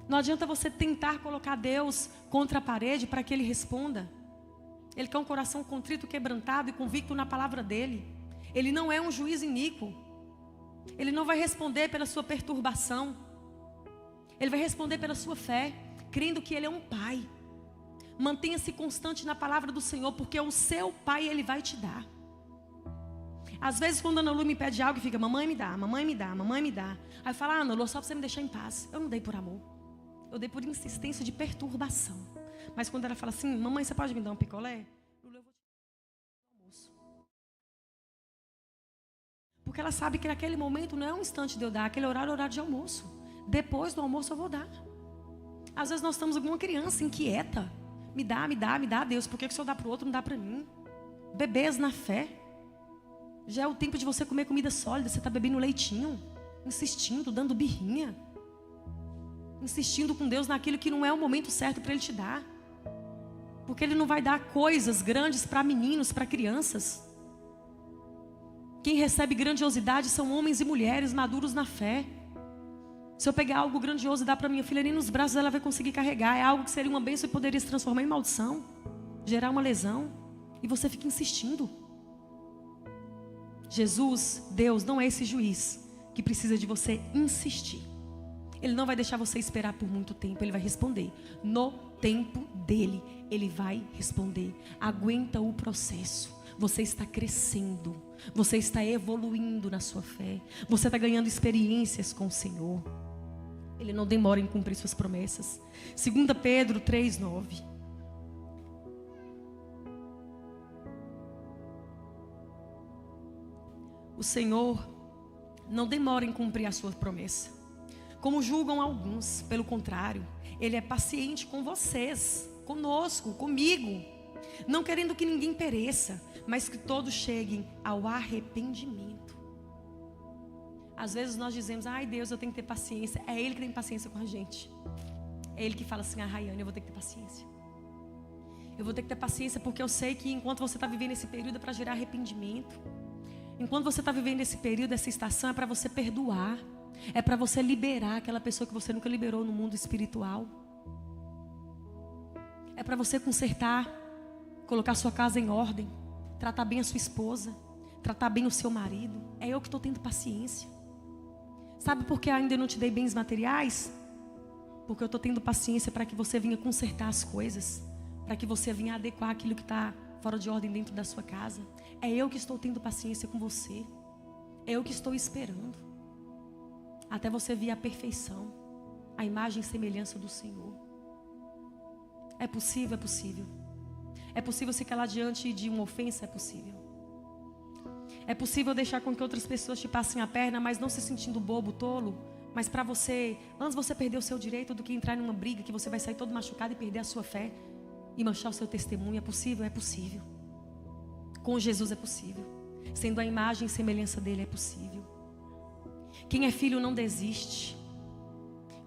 Speaker 2: Não adianta você tentar colocar Deus contra a parede para que ele responda. Ele quer um coração contrito, quebrantado e convicto na palavra dele. Ele não é um juiz iníquo. Ele não vai responder pela sua perturbação. Ele vai responder pela sua fé, crendo que ele é um pai. Mantenha-se constante na palavra do Senhor, porque o seu pai ele vai te dar. Às vezes quando a Ana Lu me pede algo, fica: mamãe me dá, mamãe me dá, mamãe me dá. Aí fala: Ana Lu, só para você me deixar em paz. Eu não dei por amor, eu dei por insistência de perturbação. Mas quando ela fala assim: mamãe, você pode me dar um picolé? Eu vou te dar um almoço. Porque ela sabe que naquele momento não é um instante de eu dar, aquele horário é horário de almoço. Depois do almoço eu vou dar. Às vezes nós estamos com uma criança inquieta: me dá, Deus, por que o Senhor dá para o outro, não dá para mim? Bebês na fé. Já é o tempo de você comer comida sólida, você está bebendo leitinho, insistindo, dando birrinha, insistindo com Deus naquilo que não é o momento certo para Ele te dar. Porque Ele não vai dar coisas grandes para meninos, para crianças. Quem recebe grandiosidade são homens e mulheres maduros na fé. Se eu pegar algo grandioso e dar para minha filha, nem nos braços ela vai conseguir carregar. É algo que seria uma bênção e poderia se transformar em maldição, gerar uma lesão. E você fica insistindo. Jesus, Deus, não é esse juiz que precisa de você insistir. Ele não vai deixar você esperar por muito tempo. Ele vai responder no tempo dele. Ele vai responder. Aguenta o processo. Você está crescendo. Você está evoluindo na sua fé. Você está ganhando experiências com o Senhor. Ele não demora em cumprir suas promessas. 2 Pedro 3:9. O Senhor não demora em cumprir a sua promessa, como julgam alguns. Pelo contrário, Ele é paciente com vocês, conosco, comigo, não querendo que ninguém pereça, mas que todos cheguem ao arrependimento. Às vezes nós dizemos: ai Deus, eu tenho que ter paciência. É Ele que tem paciência com a gente. É Ele que fala assim: ah, Rayane, eu vou ter que ter paciência. Eu vou ter que ter paciência porque eu sei que enquanto você está vivendo esse período é para gerar arrependimento. Enquanto você está vivendo esse período, essa estação, é para você perdoar. É para você liberar aquela pessoa que você nunca liberou no mundo espiritual. É para você consertar, colocar sua casa em ordem, tratar bem a sua esposa, tratar bem o seu marido. É eu que estou tendo paciência. Sabe por que ainda não te dei bens materiais? Porque eu estou tendo paciência para que você venha consertar as coisas, para que você venha adequar aquilo que está fora de ordem dentro da sua casa. É eu que estou tendo paciência com você. É eu que estou esperando até você vir à perfeição, a imagem e semelhança do Senhor. É possível, é possível. É possível se calar diante de uma ofensa, é possível. É possível deixar com que outras pessoas te passem a perna, mas não se sentindo bobo, tolo. Mas para você, antes você perder o seu direito do que entrar numa briga que você vai sair todo machucado e perder a sua fé e manchar o seu testemunho. É possível? É possível. Com Jesus é possível. Sendo a imagem e semelhança dele, é possível. Quem é filho não desiste.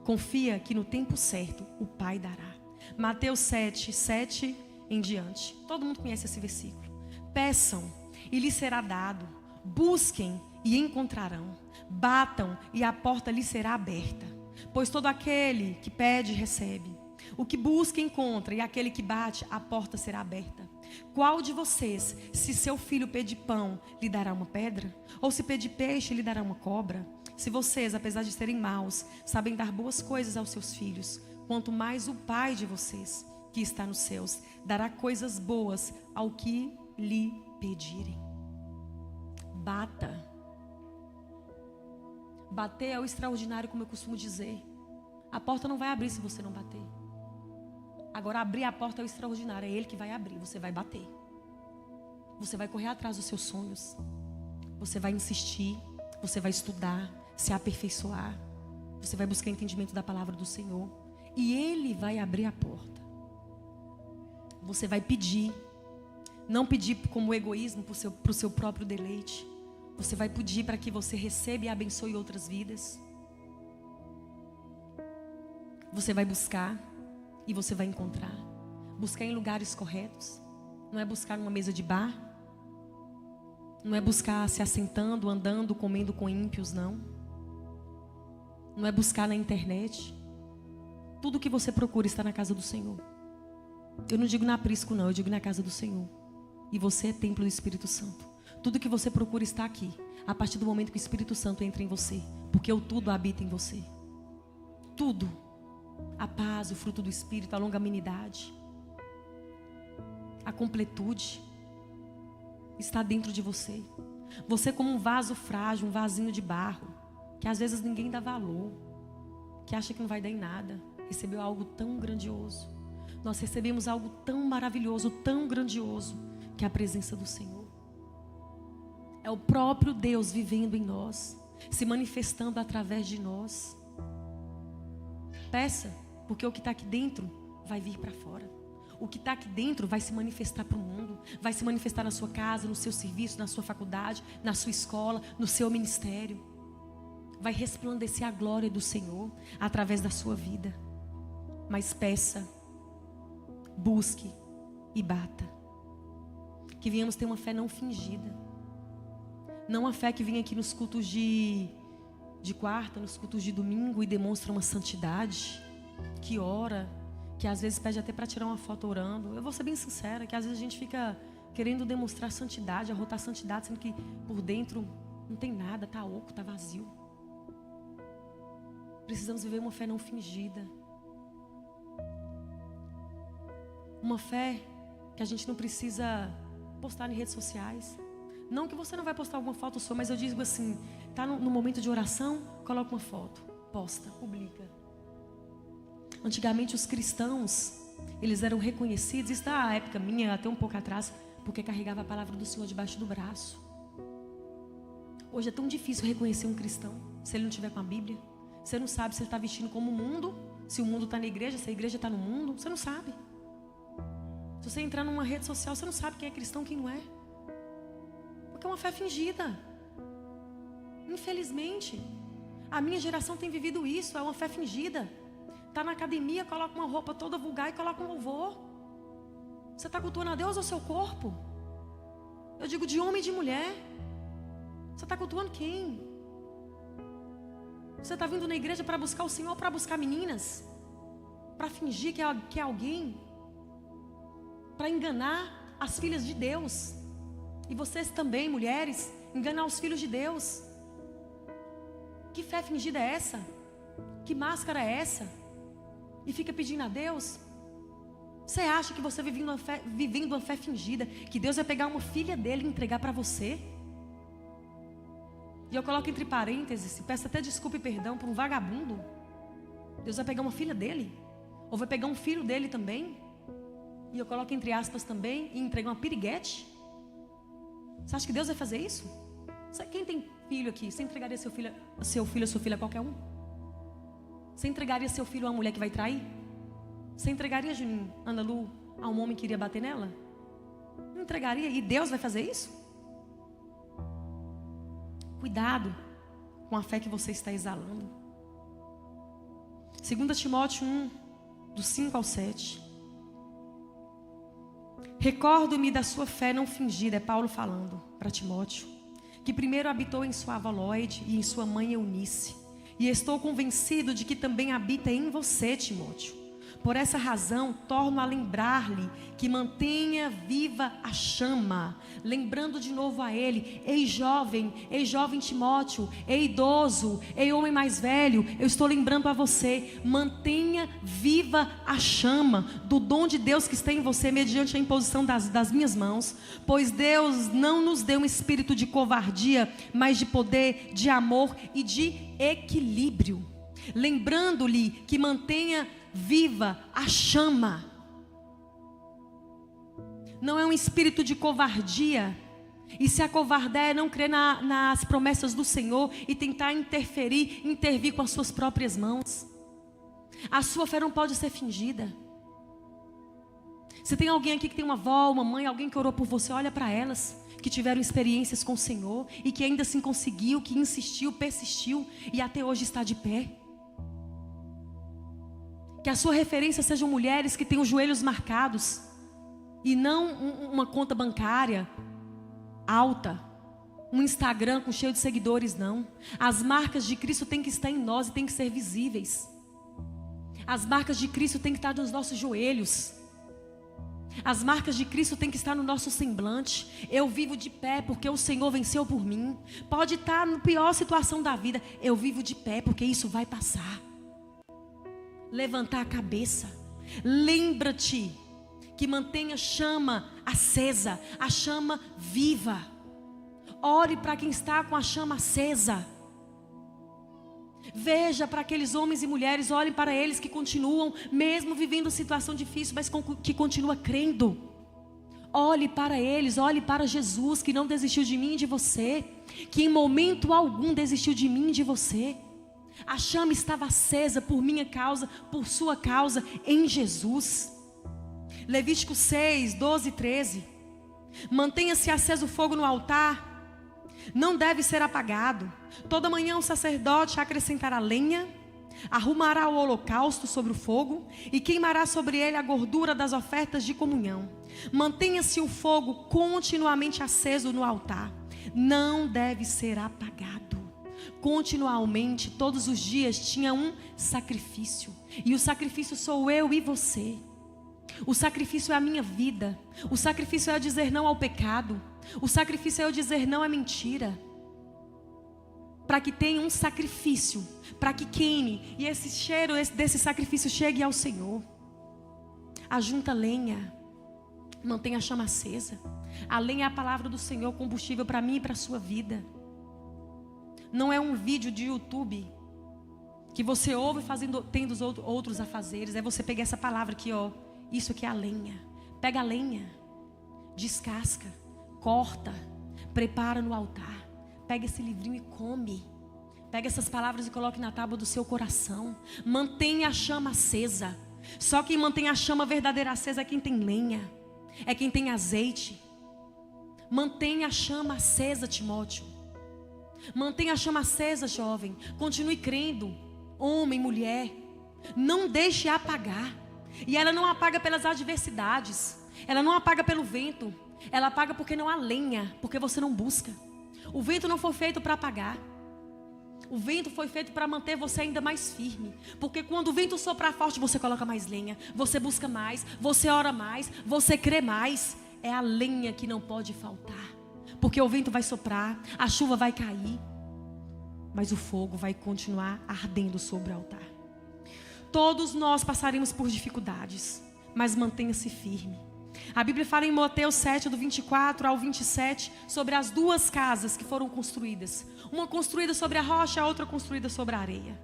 Speaker 2: Confia que no tempo certo o Pai dará. Mateus 7 em diante. Todo mundo conhece esse versículo. Peçam e lhes será dado. Busquem e encontrarão. Batam e a porta lhes será aberta. Pois todo aquele que pede, recebe. O que busca, encontra. E aquele que bate, a porta será aberta. Qual de vocês, se seu filho pedir pão, lhe dará uma pedra? Ou se pedir peixe, lhe dará uma cobra? Se vocês, apesar de serem maus, sabem dar boas coisas aos seus filhos, quanto mais o Pai de vocês, que está nos céus, dará coisas boas ao que lhe pedirem. Bata. Bater é o extraordinário, como eu costumo dizer. A porta não vai abrir se você não bater. Agora, abrir a porta é o extraordinário. É Ele que vai abrir, você vai bater. Você vai correr atrás dos seus sonhos. Você vai insistir. Você vai estudar, se aperfeiçoar. Você vai buscar entendimento da palavra do Senhor. E Ele vai abrir a porta. Você vai pedir. Não pedir como egoísmo para o seu próprio deleite. Você vai pedir para que você receba e abençoe outras vidas. Você vai buscar e você vai encontrar. Buscar em lugares corretos. Não é buscar numa mesa de bar. Não é buscar se assentando, andando, comendo com ímpios, não. Não é buscar na internet. Tudo que você procura está na casa do Senhor. Eu não digo na aprisco, não. Eu digo na casa do Senhor. E você é templo do Espírito Santo. Tudo que você procura está aqui. A partir do momento que o Espírito Santo entra em você. Porque o tudo habita em você. Tudo. A paz, o fruto do Espírito, a longanimidade, a completude está dentro de você. Você como um vaso frágil, um vasinho de barro, que às vezes ninguém dá valor, que acha que não vai dar em nada, recebeu algo tão grandioso. Nós recebemos algo tão maravilhoso, tão grandioso, que é a presença do Senhor. É o próprio Deus vivendo em nós, se manifestando através de nós. Peça, porque o que está aqui dentro vai vir para fora. O que está aqui dentro vai se manifestar para o mundo. Vai se manifestar na sua casa, no seu serviço, na sua faculdade, na sua escola, no seu ministério. Vai resplandecer a glória do Senhor através da sua vida. Mas peça, busque e bata. Que venhamos ter uma fé não fingida. Não a fé que vem aqui nos cultos de quarta, nos cultos de domingo e demonstra uma santidade, que ora, que às vezes pede até para tirar uma foto orando. Eu vou ser bem sincera, que às vezes a gente fica querendo demonstrar santidade, arrotar santidade, sendo que por dentro não tem nada, está oco, está vazio. Precisamos viver uma fé não fingida. Uma fé que a gente não precisa postar em redes sociais. Não que você não vai postar alguma foto sua, mas eu digo assim, está no momento de oração, coloca uma foto, posta, publica. Antigamente os cristãos, eles eram reconhecidos, isso da época minha, até um pouco atrás, porque carregava a palavra do Senhor debaixo do braço. Hoje é tão difícil reconhecer um cristão, se ele não estiver com a Bíblia. Você não sabe se ele está vestindo como o mundo, se o mundo está na igreja, se a igreja está no mundo, você não sabe. Se você entrar numa rede social, você não sabe quem é cristão, quem não é. Porque é uma fé fingida. Infelizmente, a minha geração tem vivido isso, é uma fé fingida. Está na academia, coloca uma roupa toda vulgar e coloca um louvor. Você está cultuando a Deus ou seu corpo? Eu digo de homem e de mulher. Você está cultuando quem? Você está vindo na igreja para buscar o Senhor ou para buscar meninas? Para fingir que é alguém? Para enganar as filhas de Deus? E vocês também, mulheres, enganar os filhos de Deus? Que fé fingida é essa? Que máscara é essa? E fica pedindo a Deus? Você acha que você vivendo uma fé fingida, que Deus vai pegar uma filha dele e entregar para você? E eu coloco entre parênteses, e peço até desculpa e perdão por um vagabundo. Deus vai pegar uma filha dele? Ou vai pegar um filho dele também? E eu coloco entre aspas também, e entregar uma piriguete? Você acha que Deus vai fazer isso? Quem tem filho aqui, você entregaria seu filho ou sua filha a qualquer um? Você entregaria seu filho a uma mulher que vai trair? Você entregaria, Juninho, Ana Lu, a um homem que iria bater nela? Não entregaria? E Deus vai fazer isso? Cuidado com a fé que você está exalando. 2 Timóteo 1, do 5 ao 7. Recordo-me da sua fé não fingida, é Paulo falando para Timóteo, que primeiro habitou em sua avó Lóide e em sua mãe Eunice. E estou convencido de que também habita em você, Timóteo. Por essa razão, torno a lembrar-lhe que mantenha viva a chama, lembrando de novo a ele: ei jovem Timóteo, ei idoso, ei homem mais velho, eu estou lembrando a você, mantenha viva a chama do dom de Deus que está em você, mediante a imposição das minhas mãos, pois Deus não nos deu um espírito de covardia, mas de poder, de amor e de equilíbrio. Lembrando-lhe que mantenha viva a chama. Não é um espírito de covardia. E se acovardar é não crer nas promessas do Senhor e tentar intervir com as suas próprias mãos. A sua fé não pode ser fingida. Se tem alguém aqui que tem uma avó, uma mãe, alguém que orou por você, olha para elas, que tiveram experiências com o Senhor e que ainda assim conseguiu, que insistiu, persistiu e até hoje está de pé. Que a sua referência sejam mulheres que têm os joelhos marcados e não uma conta bancária alta, um Instagram cheio de seguidores, não. As marcas de Cristo têm que estar em nós e têm que ser visíveis. As marcas de Cristo têm que estar nos nossos joelhos. As marcas de Cristo têm que estar no nosso semblante. Eu vivo de pé porque o Senhor venceu por mim. Pode estar na pior situação da vida, eu vivo de pé porque isso vai passar. Levantar a cabeça. Lembra-te que mantenha a chama acesa, a chama viva. Ore para quem está com a chama acesa. Veja para aqueles homens e mulheres, olhem para eles que continuam, mesmo vivendo situação difícil, mas que continua crendo. Olhe para eles, olhe para Jesus, que não desistiu de mim e de você, que em momento algum desistiu de mim e de você. A chama estava acesa por minha causa, por sua causa, em Jesus. Levítico 6, 12 e 13. Mantenha-se aceso o fogo no altar, não deve ser apagado. Toda manhã o sacerdote acrescentará lenha, arrumará o holocausto sobre o fogo e queimará sobre ele a gordura das ofertas de comunhão. Mantenha-se o fogo continuamente aceso no altar, não deve ser apagado. Continuamente, todos os dias tinha um sacrifício, e o sacrifício sou eu e você. O sacrifício é a minha vida. O sacrifício é eu dizer não ao pecado. O sacrifício é eu dizer não à mentira. Para que tenha um sacrifício, para que queime e esse cheiro desse sacrifício chegue ao Senhor. Ajunta lenha, mantenha a chama acesa. A lenha é a palavra do Senhor, combustível para mim e para a sua vida. Não é um vídeo de YouTube que você ouve tendo os outros afazeres. É você pegar essa palavra aqui, ó. Isso aqui é a lenha. Pega a lenha, descasca, corta, prepara no altar. Pega esse livrinho e come. Pega essas palavras e coloque na tábua do seu coração. Mantenha a chama acesa. Só quem mantém a chama verdadeira acesa é quem tem lenha, é quem tem azeite. Mantenha a chama acesa, Timóteo. Mantenha a chama acesa, jovem. Continue crendo, homem, mulher. Não deixe apagar. E ela não apaga pelas adversidades. Ela não apaga pelo vento. Ela apaga porque não há lenha, porque você não busca. O vento não foi feito para apagar. O vento foi feito para manter você ainda mais firme. Porque quando o vento soprar forte, você coloca mais lenha, você busca mais, você ora mais, você crê mais. É a lenha que não pode faltar. Porque o vento vai soprar, a chuva vai cair, mas o fogo vai continuar ardendo sobre o altar. Todos nós passaremos por dificuldades, mas mantenha-se firme. A Bíblia fala em Mateus 7, do 24 ao 27, sobre as duas casas que foram construídas. Uma construída sobre a rocha, a outra construída sobre a areia.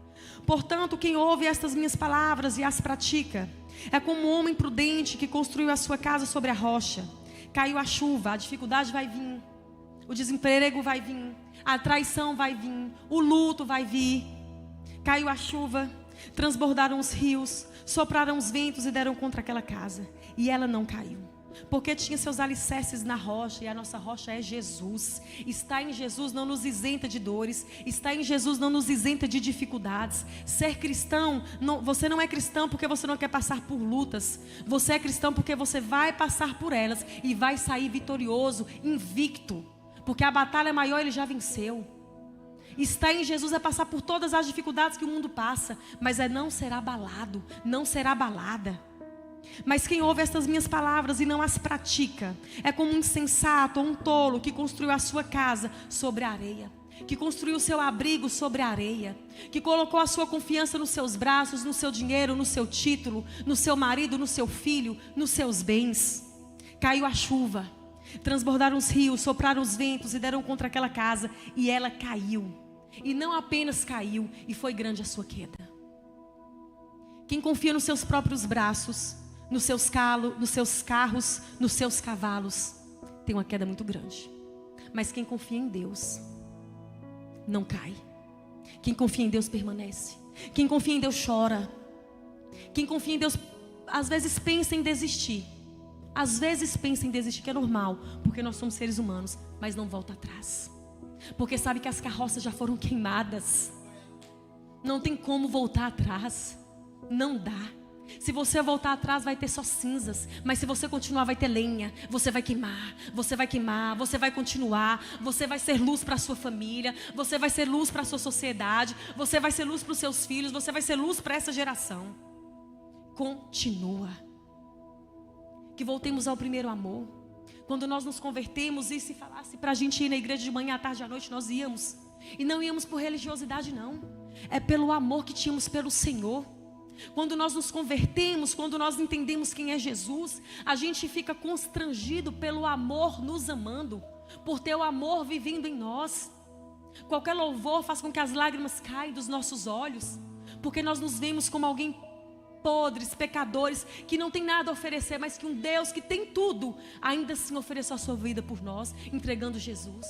Speaker 2: Portanto, quem ouve estas minhas palavras e as pratica, é como um homem prudente que construiu a sua casa sobre a rocha. Caiu a chuva, a dificuldade vai vir, o desemprego vai vir, a traição vai vir, o luto vai vir. Caiu a chuva, transbordaram os rios, sopraram os ventos e deram contra aquela casa. E ela não caiu, porque tinha seus alicerces na rocha, e a nossa rocha é Jesus. Está em Jesus não nos isenta de dores, está em Jesus não nos isenta de dificuldades. Ser cristão, você não é cristão porque você não quer passar por lutas. Você é cristão porque você vai passar por elas e vai sair vitorioso, invicto. Porque a batalha maior ele já venceu. Estar em Jesus é passar por todas as dificuldades que o mundo passa, mas é não ser abalado, não ser abalada. Mas quem ouve estas minhas palavras e não as pratica, é como um insensato ou um tolo que construiu a sua casa sobre a areia, que construiu o seu abrigo sobre a areia, que colocou a sua confiança nos seus braços, no seu dinheiro, no seu título, no seu marido, no seu filho, nos seus bens. Caiu a chuva, transbordaram os rios, sopraram os ventos e deram contra aquela casa, e ela caiu. E não apenas caiu, e foi grande a sua queda. Quem confia nos seus próprios braços, nos seus carros, nos seus cavalos, tem uma queda muito grande. Mas quem confia em Deus não cai. Quem confia em Deus permanece. Quem confia em Deus chora. Quem confia em Deus às vezes pensa em desistir. Às vezes pensa em desistir, que é normal, porque nós somos seres humanos, mas não volta atrás. Porque sabe que as carroças já foram queimadas. Não tem como voltar atrás. Não dá. Se você voltar atrás vai ter só cinzas, mas se você continuar vai ter lenha. Você vai queimar, você vai queimar, você vai continuar. Você vai ser luz para a sua família, você vai ser luz para a sua sociedade, você vai ser luz para os seus filhos, você vai ser luz para essa geração. Continua. Que voltemos ao primeiro amor. Quando nós nos convertemos, e se falasse para a gente ir na igreja de manhã, à tarde, à noite, nós íamos. E não íamos por religiosidade não, é pelo amor que tínhamos pelo Senhor. Quando nós nos convertemos, quando nós entendemos quem é Jesus, a gente fica constrangido pelo amor nos amando, por ter o amor vivendo em nós. Qualquer louvor faz com que as lágrimas caem dos nossos olhos, porque nós nos vemos como alguém podres, pecadores, que não tem nada a oferecer, mas que um Deus que tem tudo, ainda assim ofereceu a sua vida por nós, entregando Jesus.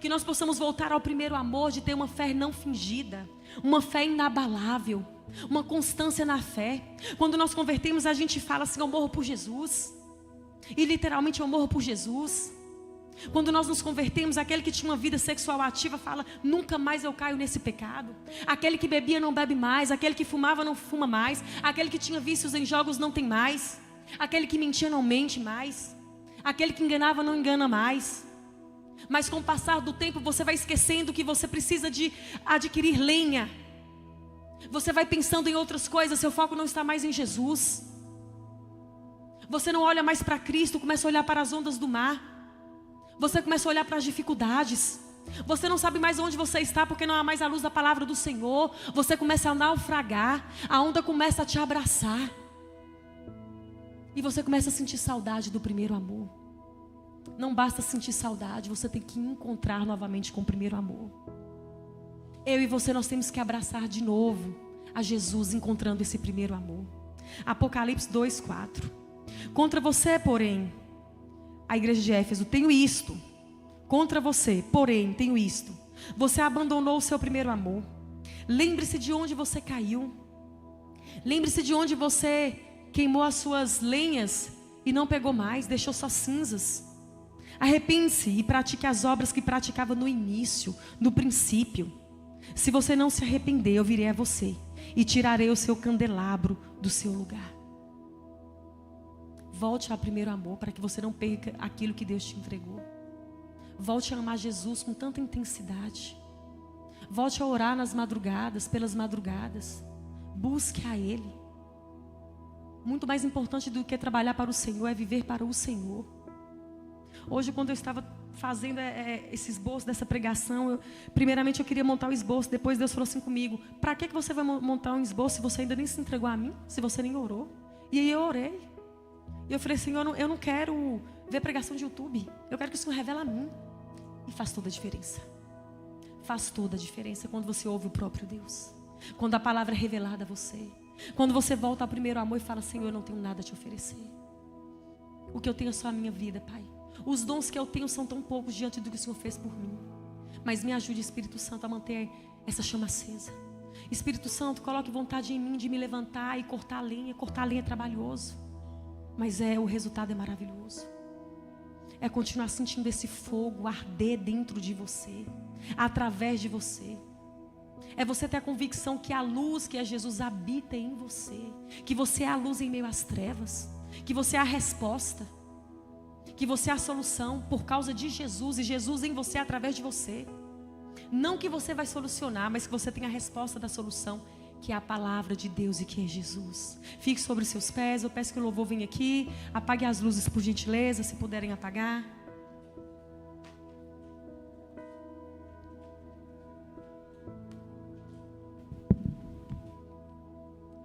Speaker 2: Que nós possamos voltar ao primeiro amor, de ter uma fé não fingida, uma fé inabalável, uma constância na fé. Quando nós convertemos, a gente fala assim: eu morro por Jesus. E literalmente eu morro por Jesus. Quando nós nos convertemos, aquele que tinha uma vida sexual ativa fala: nunca mais eu caio nesse pecado. Aquele que bebia não bebe mais. Aquele que fumava não fuma mais. Aquele que tinha vícios em jogos não tem mais. Aquele que mentia não mente mais. Aquele que enganava não engana mais. Mas com o passar do tempo você vai esquecendo que você precisa de adquirir lenha. Você vai pensando em outras coisas, seu foco não está mais em Jesus. Você não olha mais para Cristo, começa a olhar para as ondas do mar. Você começa a olhar para as dificuldades. Você não sabe mais onde você está, porque não há mais a luz da palavra do Senhor. Você começa a naufragar, a onda começa a te abraçar. E você começa a sentir saudade do primeiro amor. Não basta sentir saudade, você tem que encontrar novamente com o primeiro amor. Eu e você, nós temos que abraçar de novo a Jesus, encontrando esse primeiro amor. Apocalipse 2:4. Contra você, porém, a igreja de Éfeso, tenho isto. Contra você, porém, tenho isto. Você abandonou o seu primeiro amor. Lembre-se de onde você caiu. Lembre-se de onde você queimou as suas lenhas e não pegou mais, deixou só cinzas. Arrepende-se e pratique as obras que praticava no início, no princípio. Se você não se arrepender, eu virei a você e tirarei o seu candelabro do seu lugar. Volte ao primeiro amor, para que você não perca aquilo que Deus te entregou. Volte a amar Jesus com tanta intensidade. Volte a orar nas madrugadas, pelas madrugadas. Busque a Ele. Muito mais importante do que trabalhar para o Senhor é viver para o Senhor. Hoje, quando eu estava fazendo esse esboço dessa pregação, primeiramente eu queria montar o esboço. Depois Deus falou assim comigo: para que você vai montar um esboço se você ainda nem se entregou a mim? Se você nem orou? E aí eu orei. E eu falei: Senhor, eu não quero ver pregação de YouTube. Eu quero que o Senhor revele a mim. E faz toda a diferença. Faz toda a diferença quando você ouve o próprio Deus. Quando a palavra é revelada a você. Quando você volta ao primeiro amor e fala: Senhor, eu não tenho nada a te oferecer. O que eu tenho é só a minha vida, Pai. Os dons que eu tenho são tão poucos diante do que o Senhor fez por mim. Mas me ajude, Espírito Santo, a manter essa chama acesa. Espírito Santo, coloque vontade em mim de me levantar e cortar a lenha. Cortar a lenha é trabalhoso, mas o resultado é maravilhoso. É continuar sentindo esse fogo arder dentro de você, através de você. É você ter a convicção que a luz, que é Jesus, habita em você. Que você é a luz em meio às trevas. Que você é a resposta. Que você é a solução por causa de Jesus. E Jesus em você, através de você. Não que você vai solucionar, mas que você tenha a resposta da solução, que é a palavra de Deus e que é Jesus. Fique sobre os seus pés. Eu peço que o louvor venha aqui. Apague as luzes, por gentileza, se puderem apagar.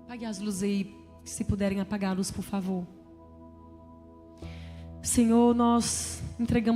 Speaker 2: Apague as luzes aí, se puderem apagar a luz, por favor. Senhor, nós entregamos